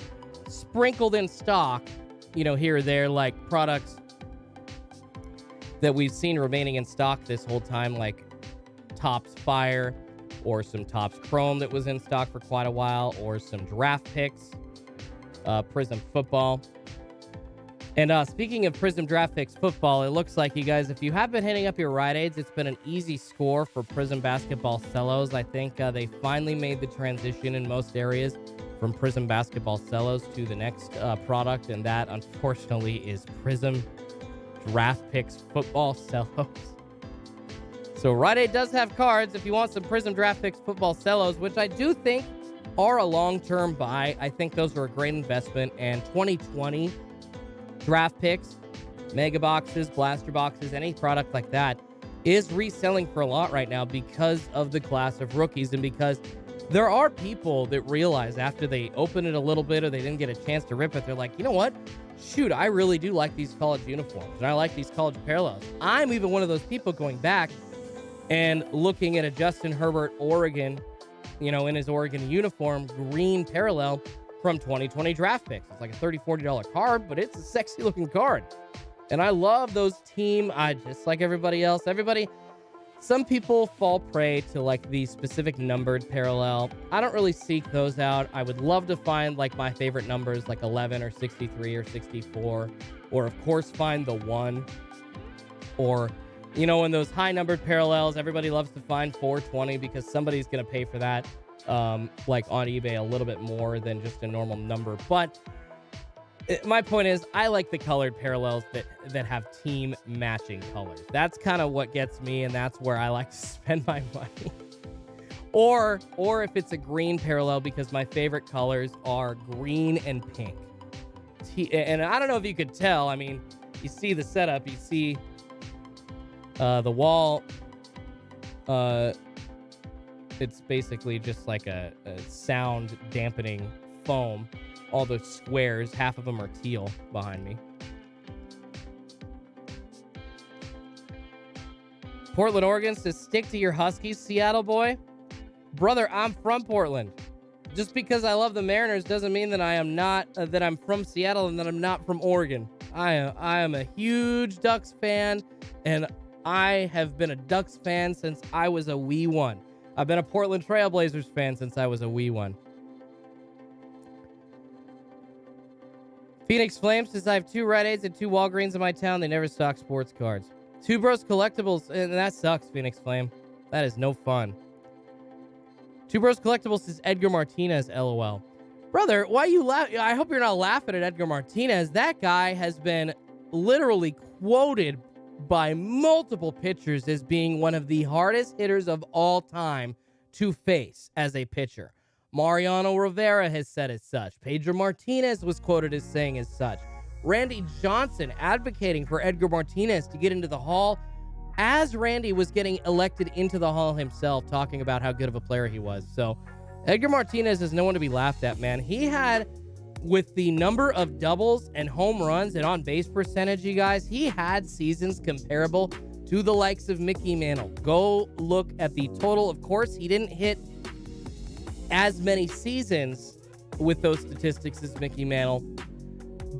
sprinkled in stock, here or there, like products that we've seen remaining in stock this whole time, like Topps Fire or some Topps Chrome that was in stock for quite a while, or some draft picks, Prism Football. And speaking of Prism Draft Picks Football, it looks like, you guys, if you have been hitting up your Rite Aids, it's been an easy score for Prism Basketball Cellos. I think they finally made the transition in most areas from Prism Basketball Cellos to the next product, and that, unfortunately, is Prism Draft Picks Football Cellos. So Rite Aid does have cards if you want some Prism Draft Picks Football Cellos, which I do think are a long-term buy. I think those are a great investment, and 2020 draft picks, mega boxes, blaster boxes, any product like that is reselling for a lot right now because of the class of rookies, and because there are people that realize after they open it a little bit or they didn't get a chance to rip it, they're like, you know what? Shoot, I really do like these college uniforms, and I like these college parallels. I'm even one of those people going back and looking at a Justin Herbert Oregon, in his Oregon uniform, green parallel, from 2020 draft picks. It's like a $30, $40 card, but it's a sexy looking card. And I love those team. I just like everybody else. Some people fall prey to like the specific numbered parallel. I don't really seek those out. I would love to find like my favorite numbers, like 11 or 63 or 64, or of course find the 1. Or, you know, in those high numbered parallels, everybody loves to find 420 because somebody's going to pay for that, like on eBay a little bit more than just a normal number. But my point is, I like the colored parallels that have team matching colors. That's kind of what gets me, and that's where I like to spend my money. Or if it's a green parallel, because my favorite colors are green and pink. And I don't know if you could tell. I mean, you see the setup. You see the wall. It's basically just like a sound dampening foam. All those squares, half of them are teal behind me. Portland, Oregon says, stick to your Huskies, Seattle boy. Brother, I'm from Portland. Just because I love the Mariners doesn't mean that I am not, that I'm from Seattle and that I'm not from Oregon. I am a huge Ducks fan, and I have been a Ducks fan since I was a wee one. I've been a Portland Trailblazers fan since I was a wee one. Phoenix Flames says, I have 2 Rite Aids and 2 Walgreens in my town. They never stock sports cards. 2 Bros Collectables, and that sucks, Phoenix Flame. That is no fun. 2 Bros Collectibles says Edgar Martinez, LOL. Brother, why you laugh? I hope you're not laughing at Edgar Martinez. That guy has been literally quoted by multiple pitchers as being one of the hardest hitters of all time to face as a pitcher. Mariano Rivera has said as such. Pedro Martinez was quoted as saying as such. Randy Johnson advocating for Edgar Martinez to get into the Hall as Randy was getting elected into the Hall himself, talking about how good of a player he was. So Edgar Martinez is no one to be laughed at, man. He had, with the number of doubles and home runs and on-base percentage, you guys, he had seasons comparable to the likes of Mickey Mantle. Go look at the total. Of course, he didn't hit as many seasons with those statistics as Mickey Mantle,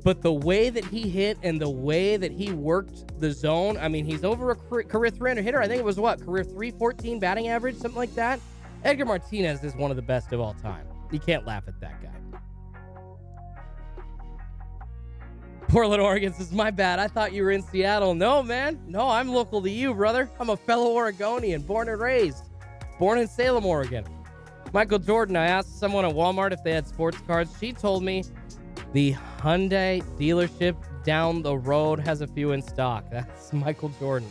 but the way that he hit and the way that he worked the zone, I mean, he's over a career 300 hitter. I think it was career 314 batting average, something like that. Edgar Martinez is one of the best of all time. You can't laugh at that guy. Portland, Oregon says, my bad. I thought you were in Seattle. No, man. No, I'm local to you, brother. I'm a fellow Oregonian, born and raised. Born in Salem, Oregon. Michael Jordan, I asked someone at Walmart if they had sports cards. She told me the Hyundai dealership down the road has a few in stock. That's Michael Jordan.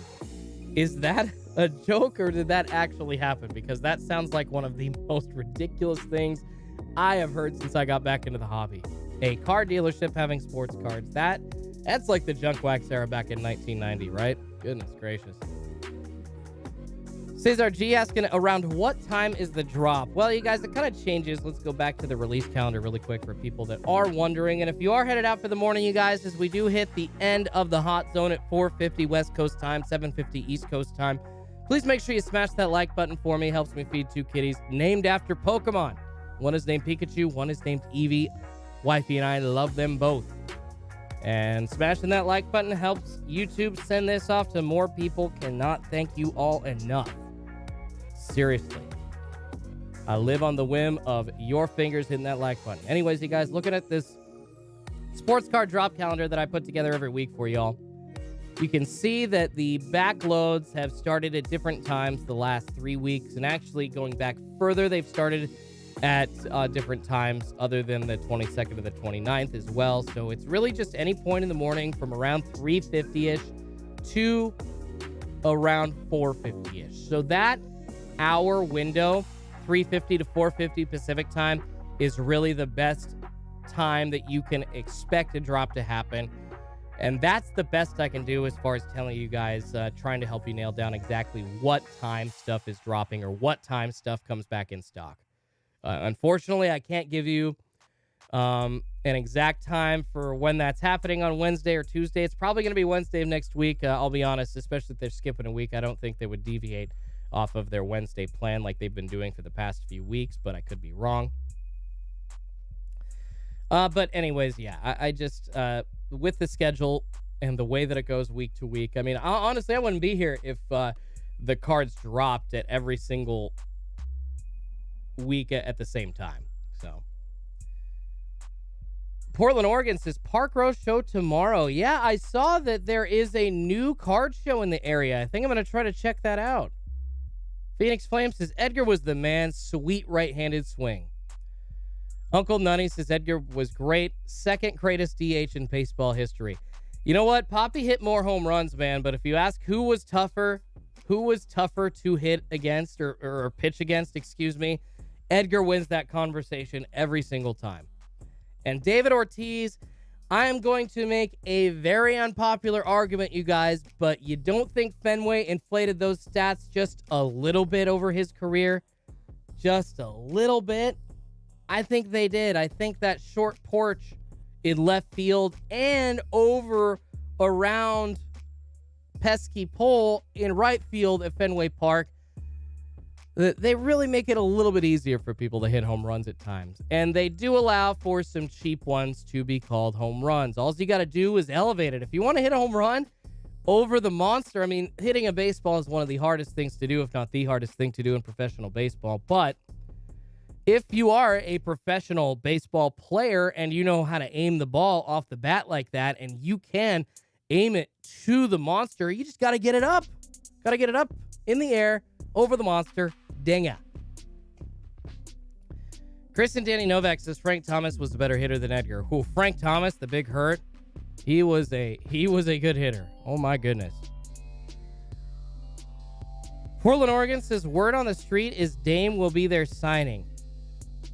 Is that a joke or did that actually happen? Because that sounds like one of the most ridiculous things I have heard since I got back into the hobby. A car dealership having sports cards. That's like the junk wax era back in 1990, right? Goodness gracious. Cesar G asking, around what time is the drop? Well, you guys, it kind of changes. Let's go back to the release calendar really quick for people that are wondering. And if you are headed out for the morning, you guys, as we do hit the end of the hot zone at 4:50 West Coast time, 7:50 East Coast time, please make sure you smash that like button for me. Helps me feed 2 kitties named after Pokemon. One is named Pikachu. One is named Eevee. Wifey and I love them both. And smashing that like button helps YouTube send this off to more people. Cannot thank you all enough. Seriously. I live on the whim of your fingers hitting that like button. Anyways, you guys, looking at this sports card drop calendar that I put together every week for y'all, you can see that the backloads have started at different times the last 3 weeks. And actually, going back further, they've started at different times other than the 22nd to the 29th as well. So it's really just any point in the morning from around 3:50-ish to around 4:50-ish. So that hour window, 3:50 to 4:50 Pacific time, is really the best time that you can expect a drop to happen. And that's the best I can do as far as telling you guys, trying to help you nail down exactly what time stuff is dropping or what time stuff comes back in stock. Unfortunately, I can't give you an exact time for when that's happening on Wednesday or Tuesday. It's probably going to be Wednesday of next week. I'll be honest, especially if they're skipping a week. I don't think they would deviate off of their Wednesday plan like they've been doing for the past few weeks, but I could be wrong. But anyways, yeah, I just, with the schedule and the way that it goes week to week, I mean, honestly, I wouldn't be here if the cards dropped at every single week at the same time. So, Portland, Oregon says, Park Row show tomorrow. Yeah, I saw that there is a new card show in the area. I think I'm going to try to check that out. Phoenix Flame says, Edgar was the man. Sweet right-handed swing. Uncle Nunny says, Edgar was great. Second greatest DH in baseball history. You know what? Poppy hit more home runs, man. But if you ask who was tougher to hit against or pitch against, Edgar wins that conversation every single time. And David Ortiz, I am going to make a very unpopular argument, you guys, but you don't think Fenway inflated those stats just a little bit over his career? Just a little bit? I think they did. I think that short porch in left field and over around pesky pole in right field at Fenway Park, they really make it a little bit easier for people to hit home runs at times. And they do allow for some cheap ones to be called home runs. All you got to do is elevate it. If you want to hit a home run over the monster, I mean, hitting a baseball is one of the hardest things to do, if not the hardest thing to do in professional baseball. But if you are a professional baseball player and you know how to aim the ball off the bat like that, and you can aim it to the monster, you just got to get it up. Got to get it up in the air over the monster. Dinga. Chris and Danny Novak says Frank Thomas was the better hitter than Edgar. Who? Frank Thomas, the big hurt. He was a good hitter. Oh my goodness. Portland, Oregon says word on the street is Dame will be there signing.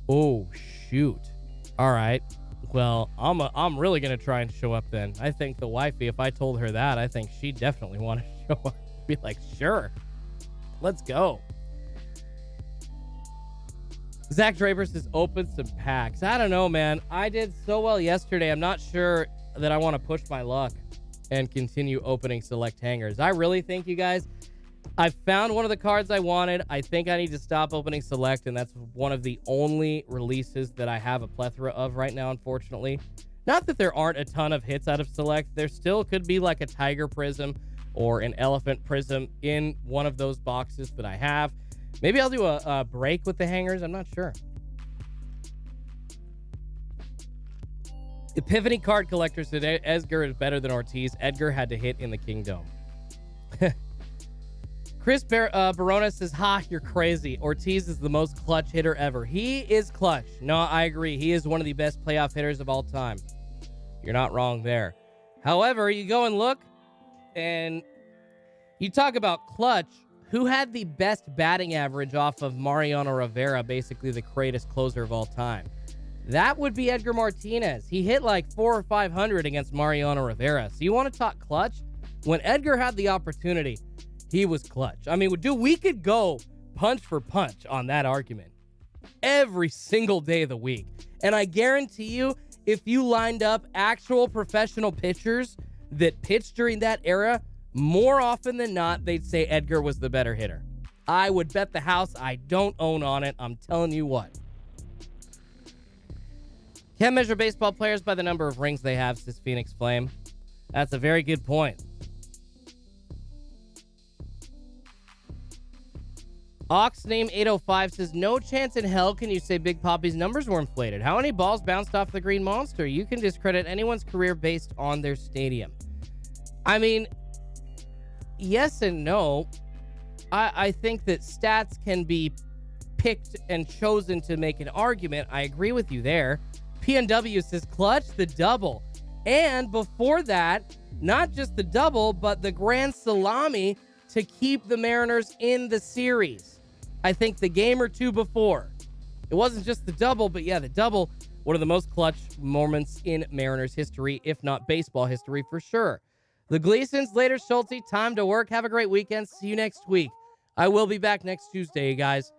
Oh, shoot. All right. Well, I'm really going to try and show up then. I think the wifey, if I told her that, I think she'd definitely want to show up. Be like, sure. Let's go. Zach Draper says open some packs. I don't know, man. I did so well yesterday. I'm not sure that I want to push my luck and continue opening select hangers. I really think, you guys, I found one of the cards I wanted. I think I need to stop opening select, and that's one of the only releases that I have a plethora of right now, unfortunately. Not that there aren't a ton of hits out of select. There still could be like a Tiger Prism or an Elephant Prism in one of those boxes that I have. Maybe I'll do a break with the hangers. I'm not sure. Epiphany Card Collector said Edgar is better than Ortiz. Edgar had to hit in the Kingdom. Chris Barona says, ha, you're crazy. Ortiz is the most clutch hitter ever. He is clutch. No, I agree. He is one of the best playoff hitters of all time. You're not wrong there. However, you go and look, and you talk about clutch. Who had the best batting average off of Mariano Rivera, basically the greatest closer of all time? That would be Edgar Martinez. He hit like 400 or 500 against Mariano Rivera. So you want to talk clutch? When Edgar had the opportunity, he was clutch. I mean, dude, we could go punch for punch on that argument every single day of the week. And I guarantee you, if you lined up actual professional pitchers that pitched during that era, more often than not, they'd say Edgar was the better hitter. I would bet the house I don't own on it. I'm telling you what. Can't measure baseball players by the number of rings they have, says Phoenix Flame. That's a very good point. Oxname 805 says, no chance in hell can you say Big Poppy's numbers were inflated. How many balls bounced off the Green Monster? You can discredit anyone's career based on their stadium. I mean, yes and no. I think that stats can be picked and chosen to make an argument. I agree with you there. PNW says, clutch the double. And before that, not just the double, but the grand salami to keep the Mariners in the series. I think the game or two before. It wasn't just the double, but yeah, the double, one of the most clutch moments in Mariners history, if not baseball history for sure. The Gleasons, later Schultzy, time to work. Have a great weekend. See you next week. I will be back next Tuesday, you guys.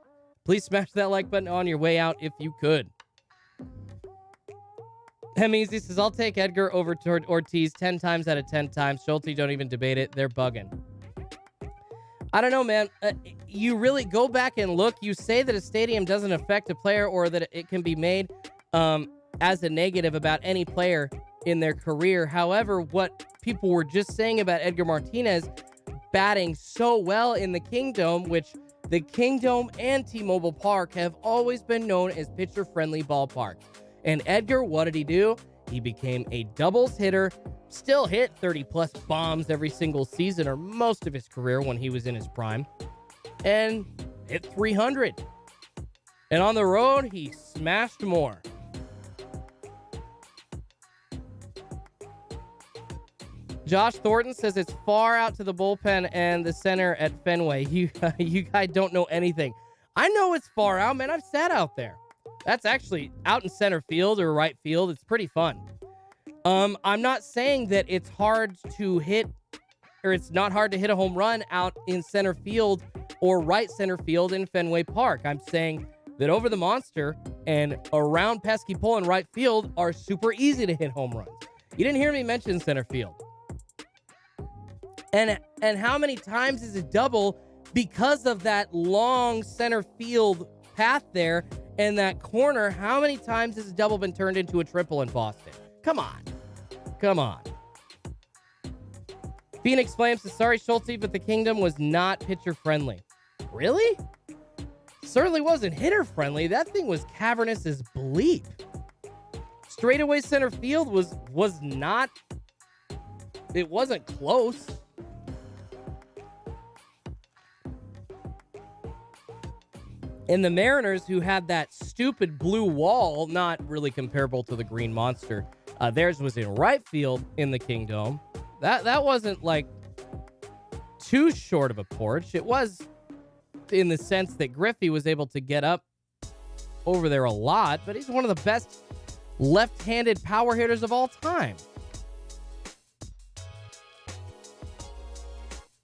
Please smash that like button on your way out if you could. Easy says, I'll take Edgar over toward Ortiz 10 times out of 10 times. Schultzy, don't even debate it. They're bugging. I don't know, man. You really go back and look. You say that a stadium doesn't affect a player or that it can be made. as a negative about any player in their career. However, what people were just saying about Edgar Martinez batting so well in the Kingdome, which the Kingdome and T-Mobile Park have always been known as pitcher-friendly ballparks. And Edgar, what did he do? He became a doubles hitter, still hit 30-plus bombs every single season, or most of his career when he was in his prime, and hit 300. And on the road, he smashed more. Josh Thornton says it's far out to the bullpen and the center at Fenway. You guys don't know anything. I know it's far out, man. I've sat out there. That's actually out in center field or right field. It's pretty fun. I'm not saying that it's hard to hit, or it's not hard to hit a home run out in center field or right center field in Fenway Park. I'm saying that over the monster and around pesky pole and right field are super easy to hit home runs. You didn't hear me mention center field. And how many times is it double because of that long center field path there and that corner? How many times has a double been turned into a triple in Boston? Come on. Come on. Phoenix Flames says, sorry, Schultzy, but the Kingdome was not pitcher friendly. Really? Certainly wasn't hitter friendly. That thing was cavernous as bleep. Straightaway center field was not. It wasn't close. And the Mariners, who had that stupid blue wall, not really comparable to the Green Monster, theirs was in right field in the Kingdome. That wasn't like too short of a porch. It was in the sense that Griffey was able to get up over there a lot, but he's one of the best left-handed power hitters of all time.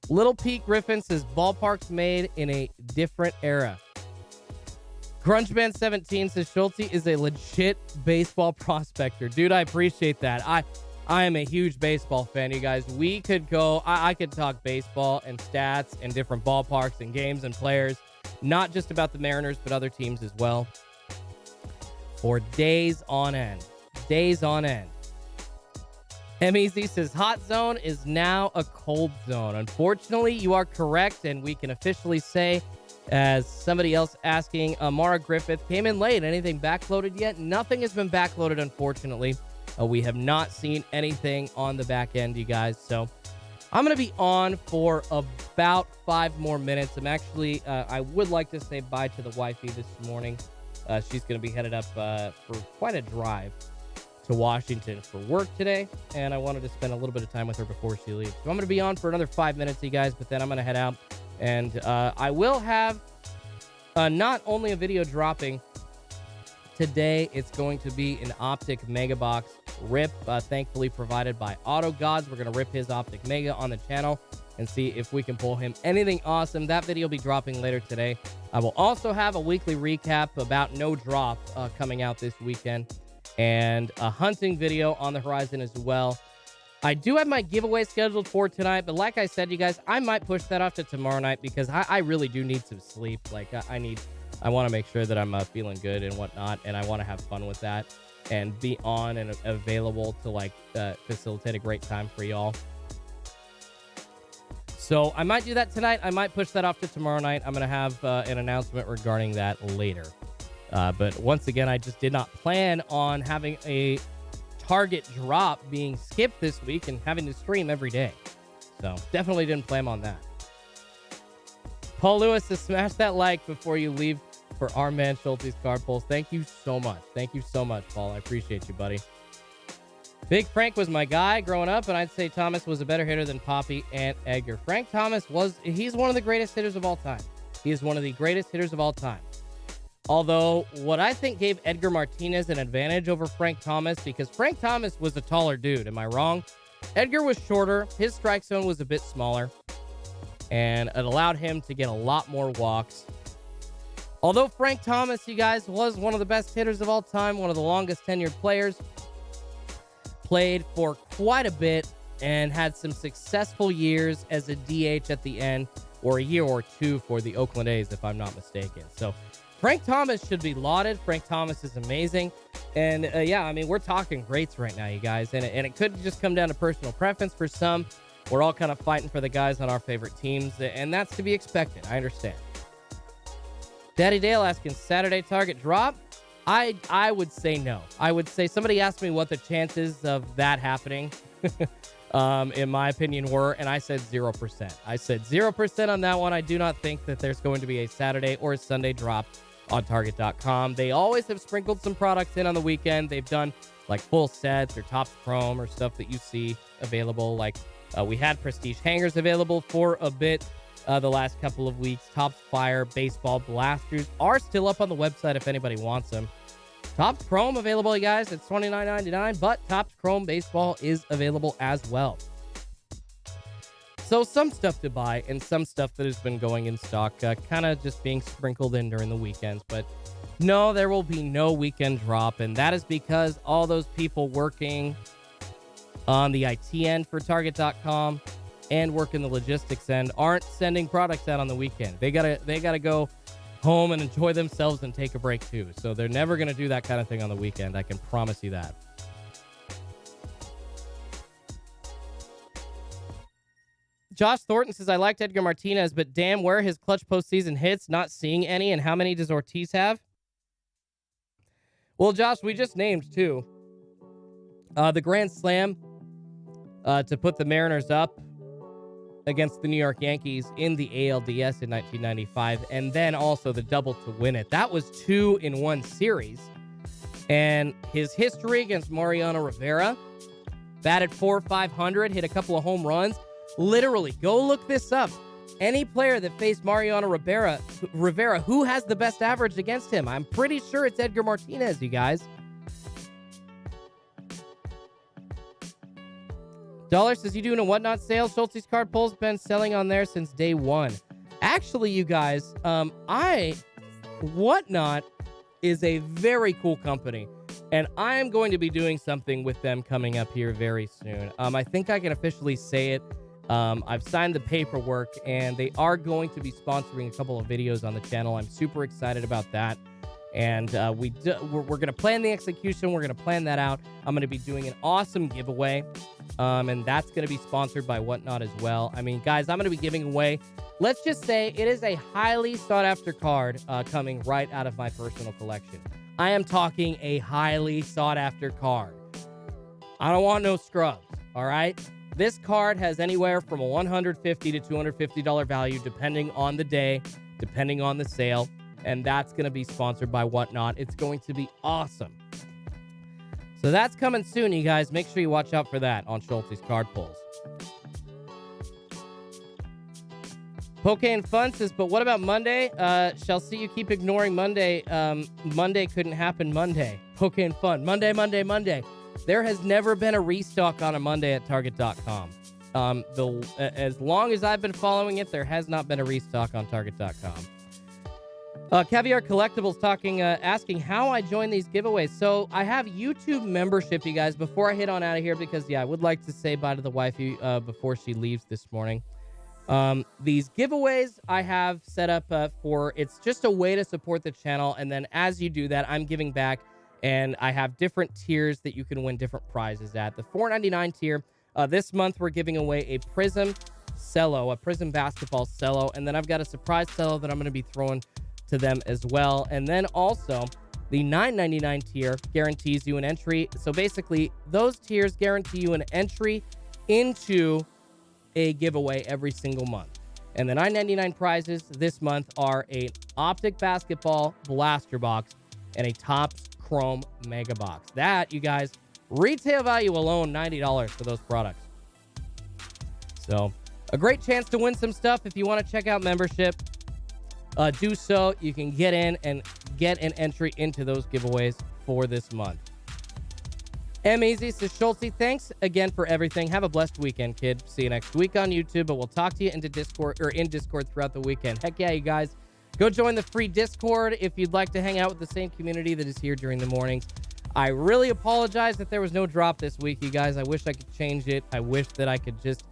Little Pete Griffin says ballparks made in a different era. Grungeman17 says Schultzy is a legit baseball prospector. Dude, I appreciate that. I am a huge baseball fan, you guys. We could go, I could talk baseball and stats and different ballparks and games and players, not just about the Mariners, but other teams as well, for days on end. Days on end. MEZ says hot zone is now a cold zone. Unfortunately, you are correct, and we can officially say, as somebody else asking, Amara Griffith came in late. Anything backloaded yet? Nothing has been backloaded, unfortunately. We have not seen anything on the back end, you guys. So I'm going to be on for about 5 more minutes. I'm actually, I would like to say bye to the wifey this morning. She's going to be headed up for quite a drive to Washington for work today, and I wanted to spend a little bit of time with her before she leaves. So I'm going to be on for another 5 minutes, you guys, but then I'm going to head out. And I will have not only a video dropping today, it's going to be an Optic Mega Box rip, thankfully provided by Auto Gods. We're going to rip his Optic Mega on the channel and see if we can pull him anything awesome. That video will be dropping later today. I will also have a weekly recap about No Drop coming out this weekend, and a hunting video on the horizon as well. I do have my giveaway scheduled for tonight, but like I said, you guys, I might push that off to tomorrow night because I really do need some sleep. Like, I want to make sure that I'm feeling good and whatnot, and I want to have fun with that and be on and available to, like, facilitate a great time for y'all. So I might do that tonight. I might push that off to tomorrow night. I'm going to have an announcement regarding that later. But once again, I just did not plan on having a target drop being skipped this week and having to stream every day. So definitely didn't plan on that. Paul Lewis says, smash that like before you leave for our man Schultzy's card pulls. Thank you so much. Thank you so much, Paul. I appreciate you, buddy. Big Frank was my guy growing up, and I'd say Thomas was a better hitter than Poppy and Edgar. Frank Thomas he's one of the greatest hitters of all time. He is one of the greatest hitters of all time. Although, what I think gave Edgar Martinez an advantage over Frank Thomas, because Frank Thomas was a taller dude. Am I wrong? Edgar was shorter. His strike zone was a bit smaller, and it allowed him to get a lot more walks. Although Frank Thomas, you guys, was one of the best hitters of all time, one of the longest tenured players, played for quite a bit and had some successful years as a DH at the end, or a year or two for the Oakland A's, if I'm not mistaken. So Frank Thomas should be lauded. Frank Thomas is amazing. And yeah, I mean, we're talking greats right now, you guys. And it could just come down to personal preference for some. We're all kind of fighting for the guys on our favorite teams, and that's to be expected. I understand. Daddy Dale asking, Saturday target drop? I would say no. I would say, somebody asked me what the chances of that happening, in my opinion, were, and I said 0%. I said 0% on that one. I do not think that there's going to be a Saturday or a Sunday drop on Target.com. They always have sprinkled some products in on the weekend. They've done like full sets or Topps Chrome or stuff that you see available. Like we had Prestige hangers available for a bit the last couple of weeks. Topps Fire baseball blasters are still up on the website if anybody wants them. Topps Chrome available, you guys. It's $29.99, but Topps Chrome baseball is available as well. So some stuff to buy and some stuff that has been going in stock, kind of just being sprinkled in during the weekends. But no, there will be no weekend drop, and that is because all those people working on the IT end for Target.com and working the logistics end aren't sending products out on the weekend. They gotta go home and enjoy themselves and take a break too. So they're never gonna do that kind of thing on the weekend. I can promise you that. Josh Thornton says, I liked Edgar Martinez, but damn, where his clutch postseason hits, not seeing any, and how many does Ortiz have? Well, Josh, we just named two. The Grand Slam to put the Mariners up against the New York Yankees in the ALDS in 1995, and then also the double to win it. That was 2 in 1 series. And his history against Mariano Rivera, batted .450, hit a couple of home runs. Literally, go look this up. Any player that faced Mariano Rivera, who has the best average against him? I'm pretty sure it's Edgar Martinez, you guys. Dollar says, you doing a Whatnot sale? Schultzy's card pull's been selling on there since day one. Actually, you guys, Whatnot is a very cool company, and I am going to be doing something with them coming up here very soon. I think I can officially say it. I've signed the paperwork, and they are going to be sponsoring a couple of videos on the channel. I'm super excited about that. And we're going to plan the execution. We're going to plan that out. I'm going to be doing an awesome giveaway, and that's going to be sponsored by Whatnot as well. I mean, guys, I'm going to be giving away, let's just say it is a highly sought-after card coming right out of my personal collection. I am talking a highly sought-after card. I don't want no scrubs, all right? This card has anywhere from a $150 to $250 value, depending on the day, depending on the sale. And that's going to be sponsored by Whatnot. It's going to be awesome. So that's coming soon, you guys. Make sure you watch out for that on Schultzy's card pulls. Poké Fun says, but what about Monday? Shall see you keep ignoring Monday. Monday couldn't happen Monday. Poké Fun. Monday. There has never been a restock on a Monday at Target.com. As long as I've been following it, there has not been a restock on Target.com. Caviar Collectables asking how I join these giveaways. So I have YouTube membership, you guys, before I head on out of here, because, yeah, I would like to say bye to the wifey before she leaves this morning. These giveaways I have set up for, it's just a way to support the channel. And then as you do that, I'm giving back, and I have different tiers that you can win different prizes at. The $4.99 tier, this month we're giving away a Prism cello, a Prism basketball cello. And then I've got a surprise cello that I'm going to be throwing to them as well. And then also the $9.99 tier guarantees you an entry. So basically those tiers guarantee you an entry into a giveaway every single month. And the $9.99 prizes this month are a Optic basketball blaster box and a Topps Chrome mega box. That, you guys, retail value alone $90 for those products. So a great chance to win some stuff. If you want to check out membership, do so. You can get in and get an entry into those giveaways for this month. M-Easy says, Schultzy, thanks again for everything. Have a blessed weekend, kid. See you next week on YouTube, but we'll talk to you in Discord throughout the weekend. Heck yeah, you guys. Go join the free Discord if you'd like to hang out with the same community that is here during the mornings. I really apologize that there was no drop this week, you guys. I wish I could change it. I wish that I could just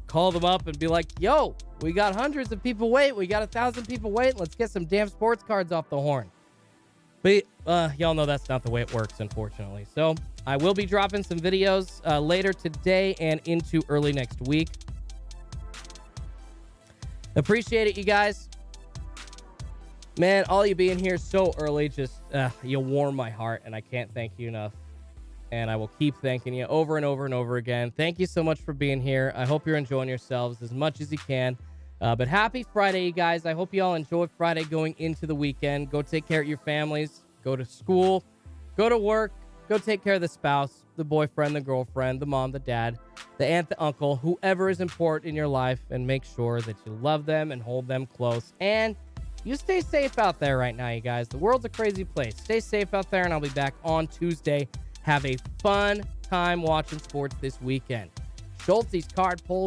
call them up and be like, yo, we got hundreds of people wait. We got 1,000 people wait. Let's get some damn sports cards off the horn. But y'all know that's not the way it works, unfortunately. So I will be dropping some videos later today and into early next week. Appreciate it, you guys. Man, all you being here so early, just you warm my heart, and I can't thank you enough. And I will keep thanking you over and over and over again. Thank you so much for being here. I hope you're enjoying yourselves as much as you can. But happy Friday, you guys. I hope you all enjoy Friday going into the weekend. Go take care of your families. Go to school. Go to work. Go take care of the spouse, the boyfriend, the girlfriend, the mom, the dad, the aunt, the uncle, whoever is important in your life, and make sure that you love them and hold them close. And you stay safe out there right now, you guys. The world's a crazy place. Stay safe out there, and I'll be back on Tuesday. Have a fun time watching sports this weekend. Schultzy's card polls